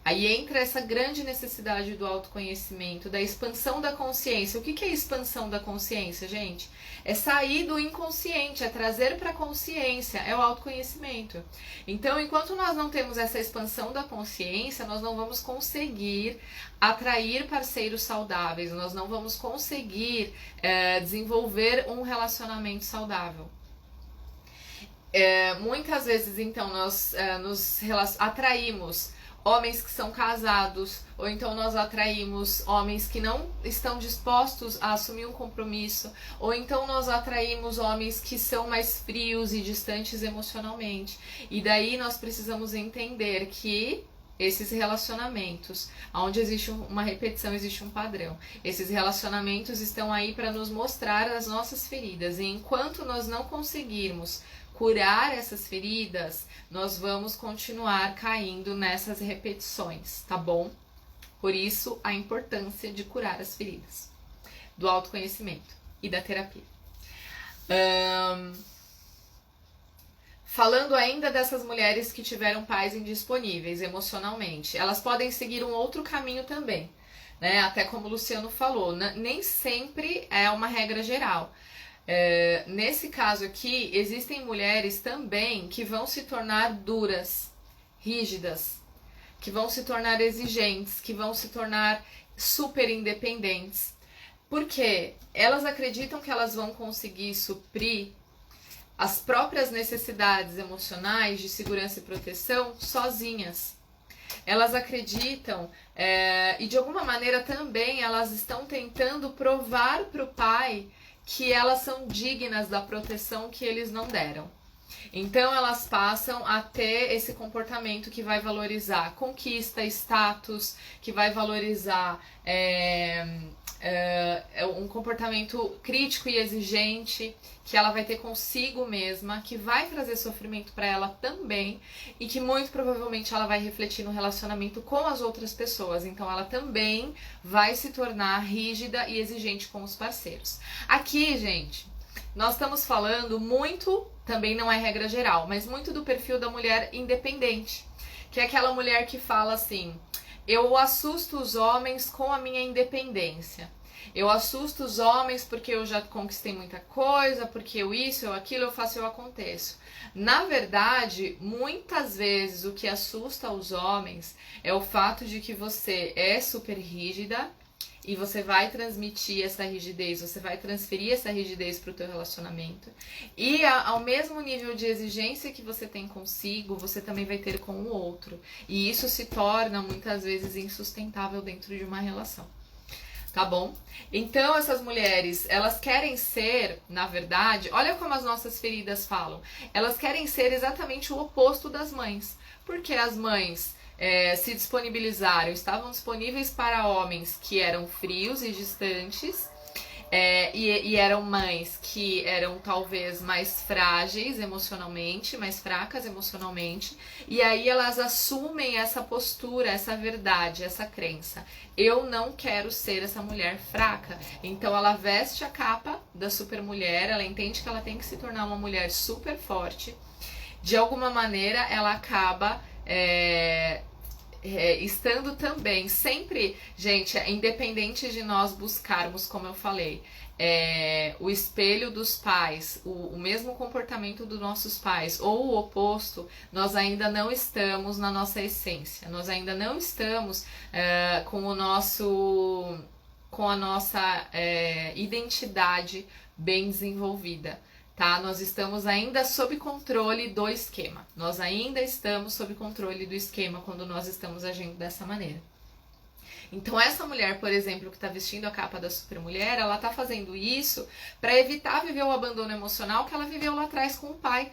Aí entra essa grande necessidade do autoconhecimento, da expansão da consciência. O que é expansão da consciência, gente? É sair do inconsciente, é trazer para a consciência, é o autoconhecimento. Então, enquanto nós não temos essa expansão da consciência, nós não vamos conseguir atrair parceiros saudáveis, nós não vamos conseguir desenvolver um relacionamento saudável. Muitas vezes, então, nós nos atraímos homens que são casados, ou então nós atraímos homens que não estão dispostos a assumir um compromisso, ou então nós atraímos homens que são mais frios e distantes emocionalmente. E daí nós precisamos entender que esses relacionamentos, onde existe uma repetição, existe um padrão. Esses relacionamentos estão aí para nos mostrar as nossas feridas, e enquanto nós não conseguirmos curar essas feridas, nós vamos continuar caindo nessas repetições, tá bom? Por isso, a importância de curar as feridas, do autoconhecimento e da terapia. Falando ainda dessas mulheres que tiveram pais indisponíveis emocionalmente, elas podem seguir um outro caminho também, né? Até como o Luciano falou, nem sempre é uma regra geral. Nesse caso aqui, existem mulheres também que vão se tornar duras, rígidas, que vão se tornar exigentes, que vão se tornar super independentes. Porque elas acreditam que elas vão conseguir suprir as próprias necessidades emocionais de segurança e proteção sozinhas. Elas acreditam e de alguma maneira também elas estão tentando provar para o pai que elas são dignas da proteção que eles não deram. Então elas passam a ter esse comportamento que vai valorizar conquista, status, que vai valorizar um comportamento crítico e exigente, que ela vai ter consigo mesma, que vai trazer sofrimento para ela também e que muito provavelmente ela vai refletir no relacionamento com as outras pessoas. Então ela também vai se tornar rígida e exigente com os parceiros. Aqui, gente, nós estamos falando muito, também não é regra geral, mas muito do perfil da mulher independente, que é aquela mulher que fala assim: eu assusto os homens com a minha independência. Eu assusto os homens porque eu já conquistei muita coisa, porque eu isso, eu aquilo, eu faço, eu aconteço. Na verdade, muitas vezes o que assusta os homens é o fato de que você é super rígida e você vai transmitir essa rigidez, você vai transferir essa rigidez para o teu relacionamento. E ao mesmo nível de exigência que você tem consigo, você também vai ter com o outro. E isso se torna muitas vezes insustentável dentro de uma relação. Tá bom? Então essas mulheres, elas querem ser, na verdade, olha como as nossas feridas falam, elas querem ser exatamente o oposto das mães. Porque as mães se disponibilizaram, estavam disponíveis para homens que eram frios e distantes, e eram mães que eram talvez mais frágeis emocionalmente, mais fracas emocionalmente, e aí elas assumem essa postura, essa verdade, essa crença. Eu não quero ser essa mulher fraca. Então ela veste a capa da supermulher, ela entende que ela tem que se tornar uma mulher super forte. De alguma maneira ela acaba estando também, sempre, gente, independente de nós buscarmos, como eu falei, o espelho dos pais, o mesmo comportamento dos nossos pais, ou o oposto, nós ainda não estamos na nossa essência, nós ainda não estamos com a nossa identidade bem desenvolvida. Tá? Nós estamos ainda sob controle do esquema. Nós ainda estamos sob controle do esquema quando nós estamos agindo dessa maneira. Então essa mulher, por exemplo, que está vestindo a capa da supermulher, ela está fazendo isso para evitar viver o abandono emocional que ela viveu lá atrás com o pai.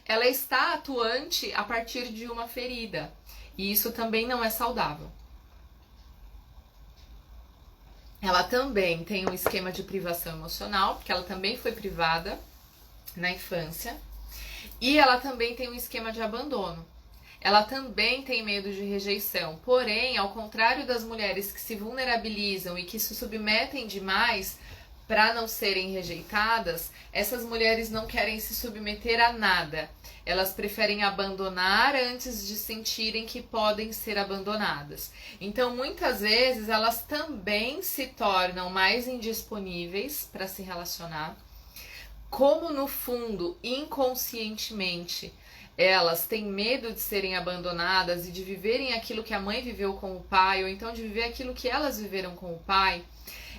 Ela está atuante a partir de uma ferida. E isso também não é saudável. Ela também tem um esquema de privação emocional, porque ela também foi privada na infância. E ela também tem um esquema de abandono. Ela também tem medo de rejeição. Porém, ao contrário das mulheres que se vulnerabilizam e que se submetem demais para não serem rejeitadas, essas mulheres não querem se submeter a nada. Elas preferem abandonar antes de sentirem que podem ser abandonadas. Então, muitas vezes, elas também se tornam mais indisponíveis para se relacionar. Como, no fundo, inconscientemente, elas têm medo de serem abandonadas e de viverem aquilo que a mãe viveu com o pai, ou então de viver aquilo que elas viveram com o pai,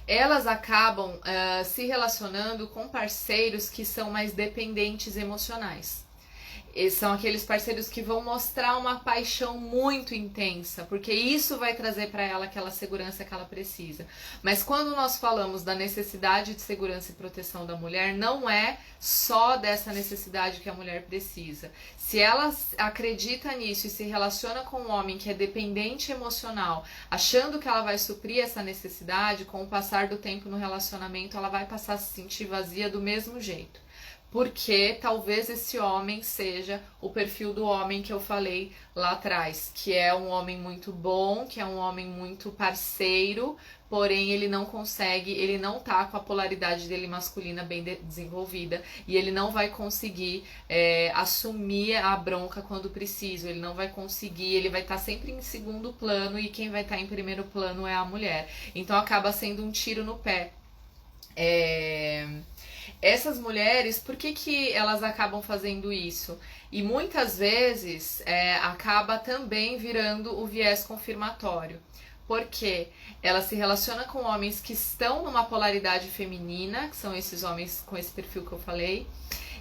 elas acabam se relacionando com parceiros que são mais dependentes emocionais. São aqueles parceiros que vão mostrar uma paixão muito intensa, porque isso vai trazer para ela aquela segurança que ela precisa. Mas quando nós falamos da necessidade de segurança e proteção da mulher, não é só dessa necessidade que a mulher precisa. Se ela acredita nisso e se relaciona com um homem que é dependente emocional, achando que ela vai suprir essa necessidade, com o passar do tempo no relacionamento, ela vai passar a se sentir vazia do mesmo jeito. Porque talvez esse homem seja o perfil do homem que eu falei lá atrás, que é um homem muito bom, que é um homem muito parceiro, porém ele não consegue, ele não tá com a polaridade dele masculina bem desenvolvida e ele não vai conseguir assumir a bronca quando preciso, ele não vai conseguir, ele vai estar sempre em segundo plano e quem vai estar em primeiro plano é a mulher. Então acaba sendo um tiro no pé. Essas mulheres, por que elas acabam fazendo isso? E muitas vezes acaba também virando o viés confirmatório. Porque ela se relaciona com homens que estão numa polaridade feminina, que são esses homens com esse perfil que eu falei,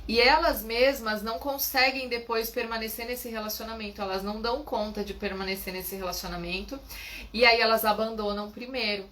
e elas mesmas não conseguem depois permanecer nesse relacionamento, elas não dão conta de permanecer nesse relacionamento, e aí elas abandonam primeiro.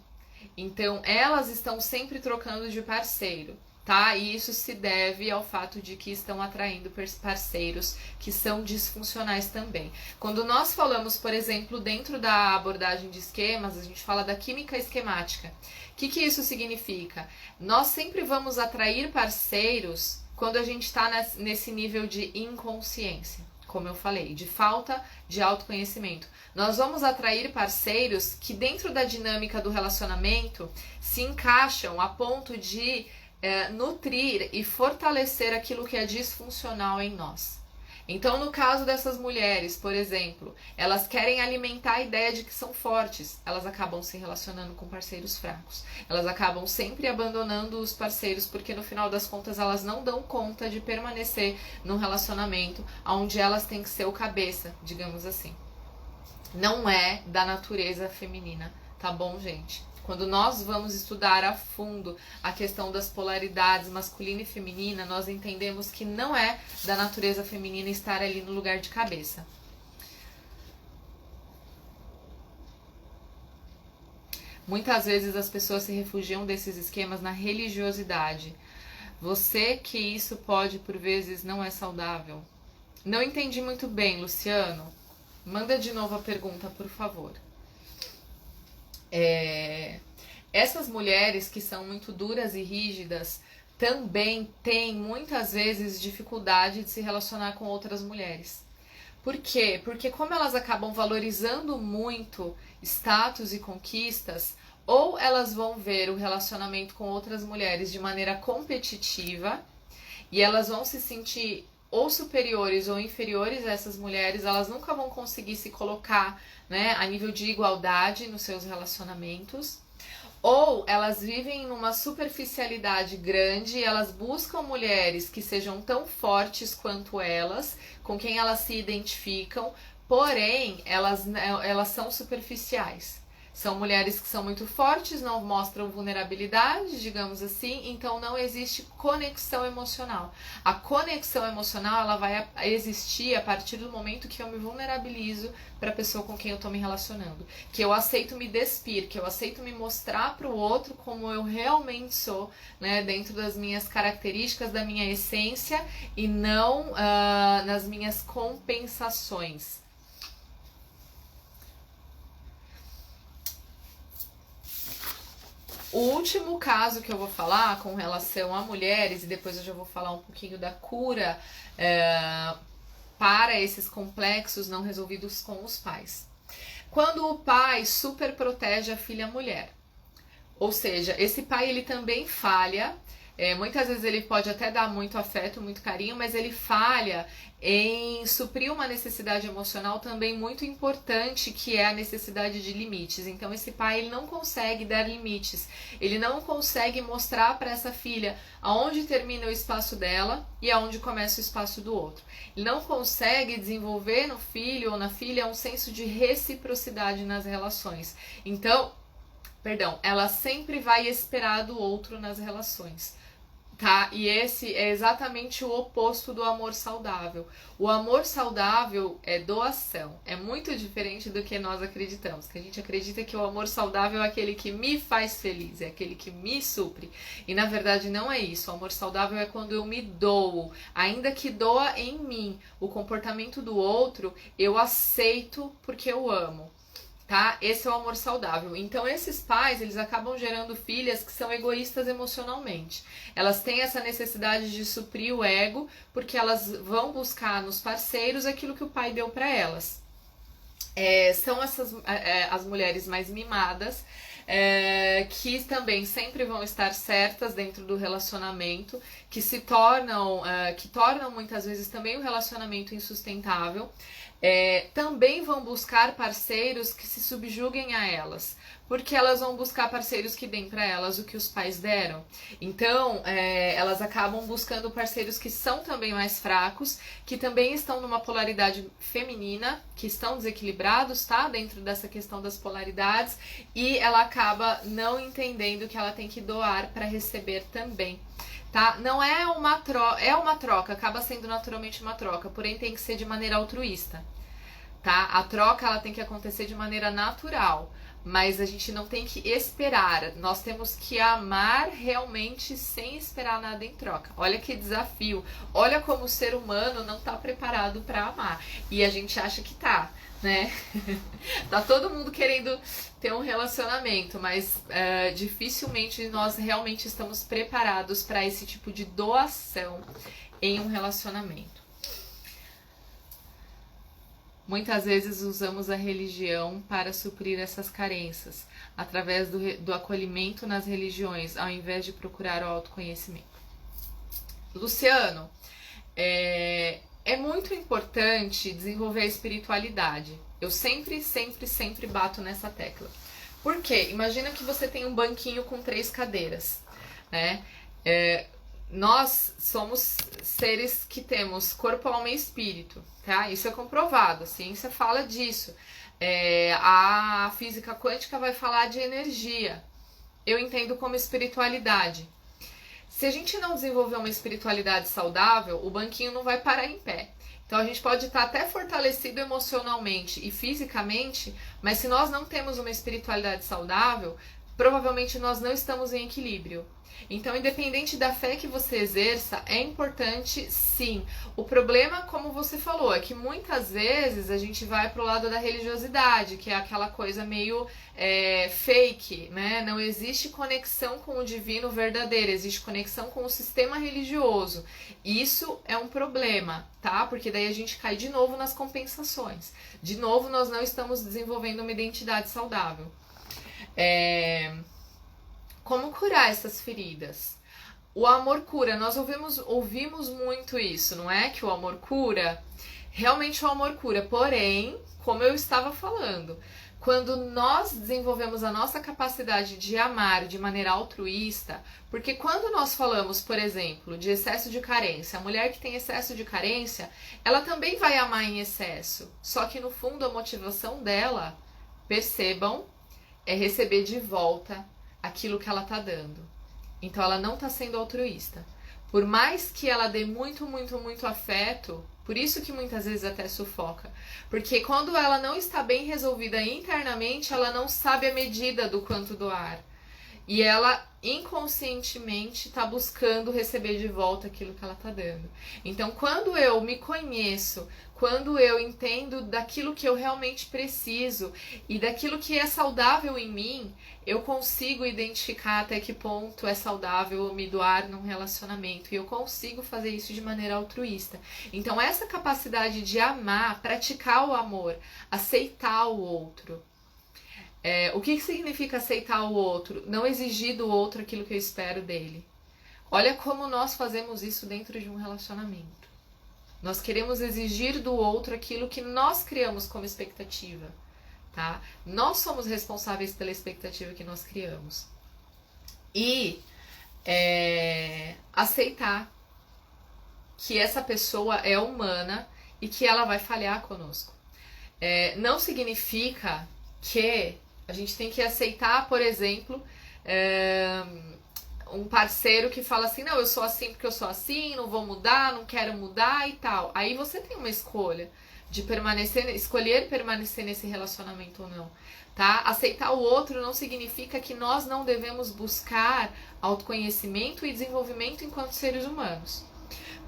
Então, elas estão sempre trocando de parceiro. tá? E isso se deve ao fato de que estão atraindo parceiros que são disfuncionais também. Quando nós falamos, por exemplo, dentro da abordagem de esquemas, a gente fala da química esquemática. O que isso significa? Nós sempre vamos atrair parceiros quando a gente está nesse nível de inconsciência, como eu falei, de falta de autoconhecimento. Nós vamos atrair parceiros que dentro da dinâmica do relacionamento se encaixam a ponto de nutrir e fortalecer aquilo que é disfuncional em nós. Então, no caso dessas mulheres, por exemplo, elas querem alimentar a ideia de que são fortes, elas acabam se relacionando com parceiros fracos. Elas acabam sempre abandonando os parceiros porque, no final das contas, elas não dão conta de permanecer num relacionamento onde elas têm que ser o cabeça, digamos assim. Não é da natureza feminina, tá bom, gente? Quando nós vamos estudar a fundo a questão das polaridades masculina e feminina, nós entendemos que não é da natureza feminina estar ali no lugar de cabeça. Muitas vezes as pessoas se refugiam desses esquemas na religiosidade. Você que isso pode, por vezes, não é saudável. Não entendi muito bem, Luciano. Manda de novo a pergunta, por favor. Essas mulheres que são muito duras e rígidas também têm muitas vezes dificuldade de se relacionar com outras mulheres. Por quê? Porque como elas acabam valorizando muito status e conquistas, ou elas vão ver o relacionamento com outras mulheres de maneira competitiva e elas vão se sentir ou superiores ou inferiores a essas mulheres, elas nunca vão conseguir se colocar, né, a nível de igualdade nos seus relacionamentos, ou elas vivem numa superficialidade grande e elas buscam mulheres que sejam tão fortes quanto elas, com quem elas se identificam, porém elas são superficiais. São mulheres que são muito fortes, não mostram vulnerabilidade, digamos assim, então não existe conexão emocional. A conexão emocional ela vai existir a partir do momento que eu me vulnerabilizo para a pessoa com quem eu estou me relacionando. Que eu aceito me despir, que eu aceito me mostrar para o outro como eu realmente sou, né, dentro das minhas características, da minha essência e não nas minhas compensações. O último caso que eu vou falar com relação a mulheres, e depois eu já vou falar um pouquinho da cura para esses complexos não resolvidos com os pais. Quando o pai super protege a filha mulher, ou seja, esse pai ele também falha, muitas vezes ele pode até dar muito afeto, muito carinho, mas ele falha em suprir uma necessidade emocional também muito importante, que é a necessidade de limites. Então esse pai ele não consegue dar limites, ele não consegue mostrar para essa filha aonde termina o espaço dela e aonde começa o espaço do outro. Ele não consegue desenvolver no filho ou na filha um senso de reciprocidade nas relações. Então, ela sempre vai esperar do outro nas relações. Tá? E esse é exatamente o oposto do amor saudável. O amor saudável é doação. É muito diferente do que nós acreditamos. Que a gente acredita que o amor saudável é aquele que me faz feliz, é aquele que me supre. E na verdade não é isso. O amor saudável é quando eu me dou. Ainda que doa em mim o comportamento do outro, eu aceito porque eu amo. Tá? Esse é o amor saudável. Então esses pais, eles acabam gerando filhas que são egoístas emocionalmente. Elas têm essa necessidade de suprir o ego, porque elas vão buscar nos parceiros aquilo que o pai deu para elas. São as mulheres mais mimadas, que também sempre vão estar certas dentro do relacionamento, que tornam muitas vezes também o relacionamento insustentável. Também vão buscar parceiros que se subjuguem a elas, porque elas vão buscar parceiros que deem para elas o que os pais deram. Então, elas acabam buscando parceiros que são também mais fracos, que também estão numa polaridade feminina, que estão desequilibrados, tá? Dentro dessa questão das polaridades, e ela acaba não entendendo que ela tem que doar para receber também. Tá? Não é uma troca, é uma troca, acaba sendo naturalmente uma troca, porém tem que ser de maneira altruísta. Tá? A troca ela tem que acontecer de maneira natural. mas a gente não tem que esperar, nós temos que amar realmente sem esperar nada em troca. Olha que desafio, olha como o ser humano não está preparado para amar, e a gente acha que tá, né? Tá todo mundo querendo ter um relacionamento, mas dificilmente nós realmente estamos preparados para esse tipo de doação em um relacionamento. Muitas vezes usamos a religião para suprir essas carências, através do acolhimento nas religiões, ao invés de procurar o autoconhecimento. Luciano, é muito importante desenvolver a espiritualidade. Eu sempre bato nessa tecla. Por quê? Imagina que você tem um banquinho com 3 cadeiras, né? Nós somos seres que temos corpo, alma e espírito, tá? Isso é comprovado, a ciência fala disso. A física quântica vai falar de energia. Eu entendo como espiritualidade. Se a gente não desenvolver uma espiritualidade saudável, o banquinho não vai parar em pé. Então a gente pode estar até fortalecido emocionalmente e fisicamente, mas se nós não temos uma espiritualidade saudável, provavelmente nós não estamos em equilíbrio. Então, independente da fé que você exerça, é importante sim. O problema, como você falou, é que muitas vezes a gente vai pro lado da religiosidade, que é aquela coisa meio fake, né? Não existe conexão com o divino verdadeiro, existe conexão com o sistema religioso. Isso é um problema, tá? Porque daí a gente cai de novo nas compensações. De novo, nós não estamos desenvolvendo uma identidade saudável. Como curar essas feridas? O amor cura, nós ouvimos muito isso, não é? Que o amor cura. Realmente o amor cura, porém, como eu estava falando, quando nós desenvolvemos a nossa capacidade de amar de maneira altruísta, porque quando nós falamos, por exemplo, de excesso de carência, a mulher que tem excesso de carência, ela também vai amar em excesso, só que no fundo a motivação dela, percebam, é receber de volta aquilo que ela tá dando. Então ela não tá sendo altruísta. Por mais que ela dê muito afeto, por isso que muitas vezes até sufoca. Porque quando ela não está bem resolvida internamente, ela não sabe a medida do quanto doar. E ela inconscientemente está buscando receber de volta aquilo que ela está dando. Então, quando eu me conheço, quando eu entendo daquilo que eu realmente preciso e daquilo que é saudável em mim, eu consigo identificar até que ponto é saudável me doar num relacionamento. E eu consigo fazer isso de maneira altruísta. Então, essa capacidade de amar, praticar o amor, aceitar o outro. O que significa aceitar o outro? Não exigir do outro aquilo que eu espero dele. Olha como nós fazemos isso dentro de um relacionamento. Nós queremos exigir do outro aquilo que nós criamos como expectativa, tá? Nós somos responsáveis pela expectativa que nós criamos. E aceitar que essa pessoa é humana e que ela vai falhar conosco. Não significa que a gente tem que aceitar, por exemplo, um parceiro que fala assim, não, eu sou assim porque eu sou assim, não vou mudar, não quero mudar e tal. Aí você tem uma escolha de escolher permanecer nesse relacionamento ou não, tá? Aceitar o outro não significa que nós não devemos buscar autoconhecimento e desenvolvimento enquanto seres humanos.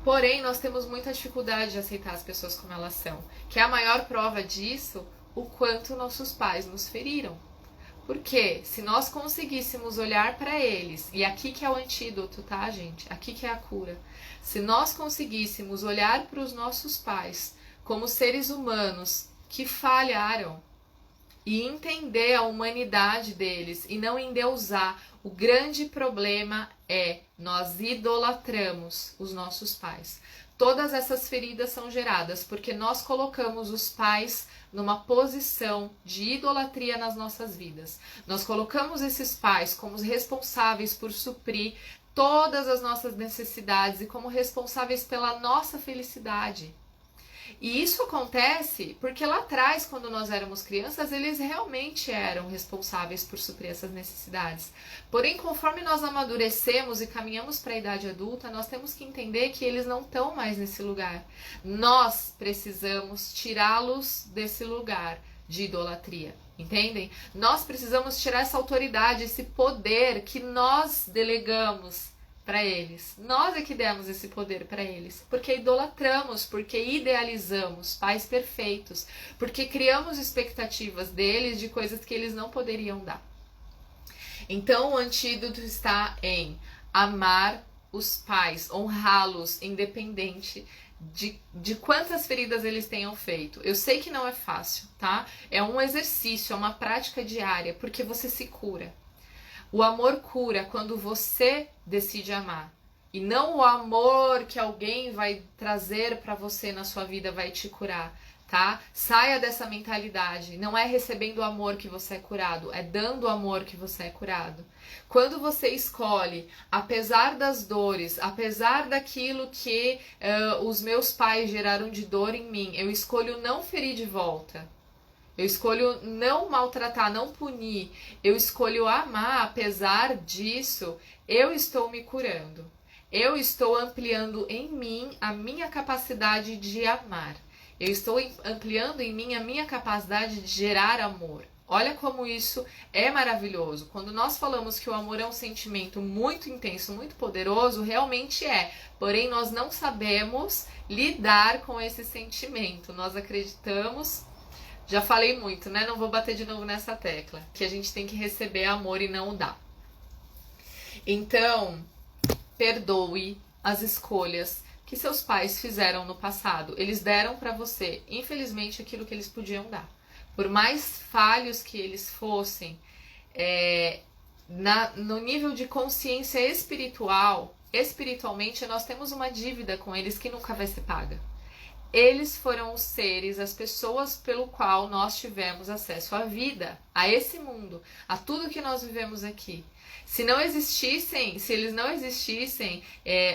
Porém, nós temos muita dificuldade de aceitar as pessoas como elas são, que é a maior prova disso, o quanto nossos pais nos feriram. Porque se nós conseguíssemos olhar para eles, e aqui que é o antídoto, tá, gente? Aqui que é a cura. Se nós conseguíssemos olhar para os nossos pais como seres humanos que falharam e entender a humanidade deles e não endeusar, o grande problema é nós idolatramos os nossos pais. Todas essas feridas são geradas porque nós colocamos os pais numa posição de idolatria nas nossas vidas. Nós colocamos esses pais como responsáveis por suprir todas as nossas necessidades e como responsáveis pela nossa felicidade. E isso acontece porque lá atrás, quando nós éramos crianças, eles realmente eram responsáveis por suprir essas necessidades. Porém, conforme nós amadurecemos e caminhamos para a idade adulta, nós temos que entender que eles não estão mais nesse lugar. Nós precisamos tirá-los desse lugar de idolatria. Entendem? Nós precisamos tirar essa autoridade, esse poder que nós delegamos para eles. Nós é que demos esse poder para eles, porque idolatramos, porque idealizamos pais perfeitos, porque criamos expectativas deles de coisas que eles não poderiam dar. Então o antídoto está em amar os pais, honrá-los, independente de quantas feridas eles tenham feito. Eu sei que não é fácil, tá? É um exercício, é uma prática diária, porque você se cura. O amor cura quando você decide amar. E não o amor que alguém vai trazer para você na sua vida vai te curar, tá? Saia dessa mentalidade. Não é recebendo amor que você é curado, é dando amor que você é curado. Quando você escolhe, apesar das dores, apesar daquilo que os meus pais geraram de dor em mim, eu escolho não ferir de volta. Eu escolho não maltratar, não punir. Eu escolho amar, apesar disso, eu estou me curando. Eu estou ampliando em mim a minha capacidade de amar. Eu estou ampliando em mim a minha capacidade de gerar amor. Olha como isso é maravilhoso. Quando nós falamos que o amor é um sentimento muito intenso, muito poderoso, realmente é. Porém, nós não sabemos lidar com esse sentimento. Nós acreditamos, já falei muito, né? Não vou bater de novo nessa tecla, que a gente tem que receber amor e não o dar. Então, perdoe as escolhas que seus pais fizeram no passado. Eles deram para você, infelizmente, aquilo que eles podiam dar. Por mais falhos que eles fossem, no nível de consciência espiritual, espiritualmente, nós temos uma dívida com eles que nunca vai ser paga. Eles foram os seres, as pessoas pelo qual nós tivemos acesso à vida, a esse mundo, a tudo que nós vivemos aqui. Se não existissem, se eles não existissem,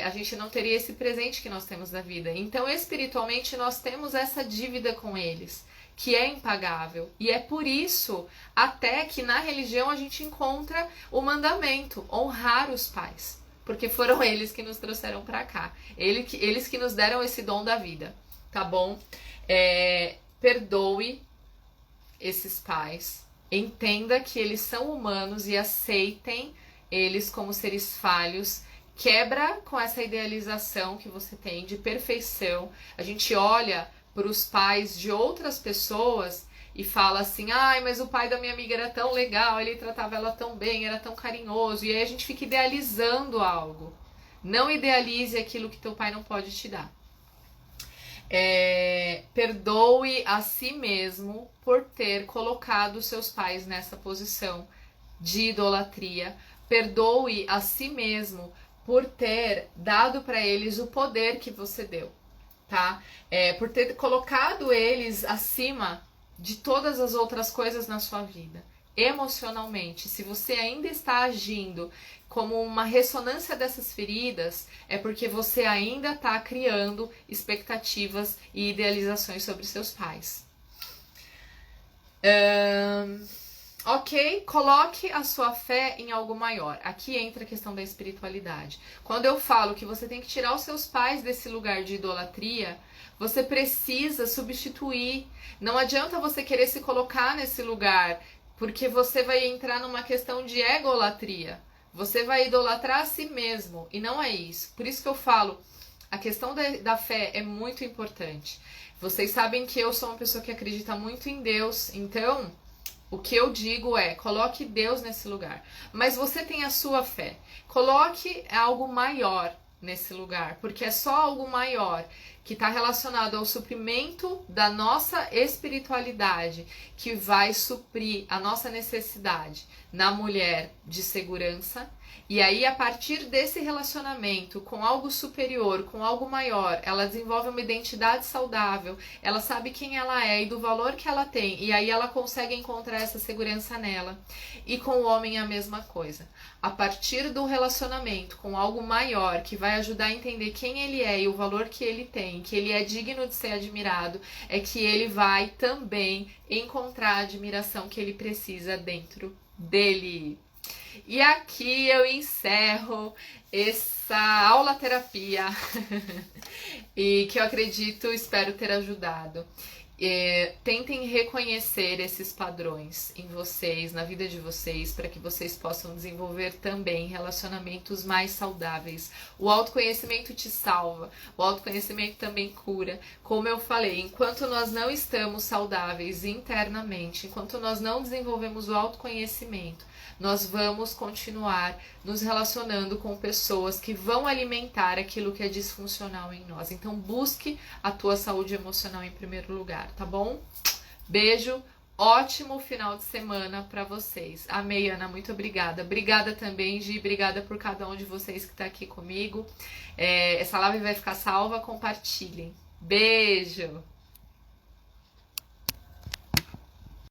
a gente não teria esse presente que nós temos da vida. Então, espiritualmente, nós temos essa dívida com eles, que é impagável. E é por isso, até que na religião a gente encontra o mandamento, honrar os pais. Porque foram eles que nos trouxeram para cá. Eles que nos deram esse dom da vida. Tá bom? Perdoe esses pais. Entenda que eles são humanos e aceitem eles como seres falhos. Quebra com essa idealização que você tem de perfeição. A gente olha para os pais de outras pessoas e fala assim, ai, mas o pai da minha amiga era tão legal, ele tratava ela tão bem, era tão carinhoso. E aí a gente fica idealizando algo. Não idealize aquilo que teu pai não pode te dar. Perdoe a si mesmo por ter colocado seus pais nessa posição de idolatria. Perdoe a si mesmo por ter dado para eles o poder que você deu, tá? Por ter colocado eles acima de todas as outras coisas na sua vida. Emocionalmente, se você ainda está agindo como uma ressonância dessas feridas, é porque você ainda está criando expectativas e idealizações sobre seus pais. Ok? Coloque a sua fé em algo maior. Aqui entra a questão da espiritualidade. Quando eu falo que você tem que tirar os seus pais desse lugar de idolatria, você precisa substituir. Não adianta você querer se colocar nesse lugar, porque você vai entrar numa questão de egolatria. Você vai idolatrar a si mesmo, e não é isso. Por isso que eu falo, a questão da fé é muito importante. Vocês sabem que eu sou uma pessoa que acredita muito em Deus, então o que eu digo é, coloque Deus nesse lugar. Mas você tem a sua fé. Coloque algo maior nesse lugar, porque é só algo maior que está relacionado ao suprimento da nossa espiritualidade, que vai suprir a nossa necessidade na mulher de segurança. E aí, a partir desse relacionamento com algo superior, com algo maior, ela desenvolve uma identidade saudável, ela sabe quem ela é e do valor que ela tem, e aí ela consegue encontrar essa segurança nela. E com o homem é a mesma coisa. A partir do relacionamento com algo maior, que vai ajudar a entender quem ele é e o valor que ele tem, que ele é digno de ser admirado, é que ele vai também encontrar a admiração que ele precisa dentro dele. E aqui eu encerro essa aula terapia e que eu acredito, espero ter ajudado. Tentem reconhecer esses padrões em vocês, na vida de vocês, para que vocês possam desenvolver também relacionamentos mais saudáveis. O autoconhecimento te salva, o autoconhecimento também cura. Como eu falei, enquanto nós não estamos saudáveis internamente, enquanto nós não desenvolvemos o autoconhecimento, nós vamos continuar nos relacionando com pessoas que vão alimentar aquilo que é disfuncional em nós. Então busque a tua saúde emocional em primeiro lugar, tá bom? Beijo, ótimo final de semana para vocês. Amei, Ana, muito obrigada. Obrigada também, Gi, obrigada por cada um de vocês que está aqui comigo. Essa live vai ficar salva, compartilhem. Beijo!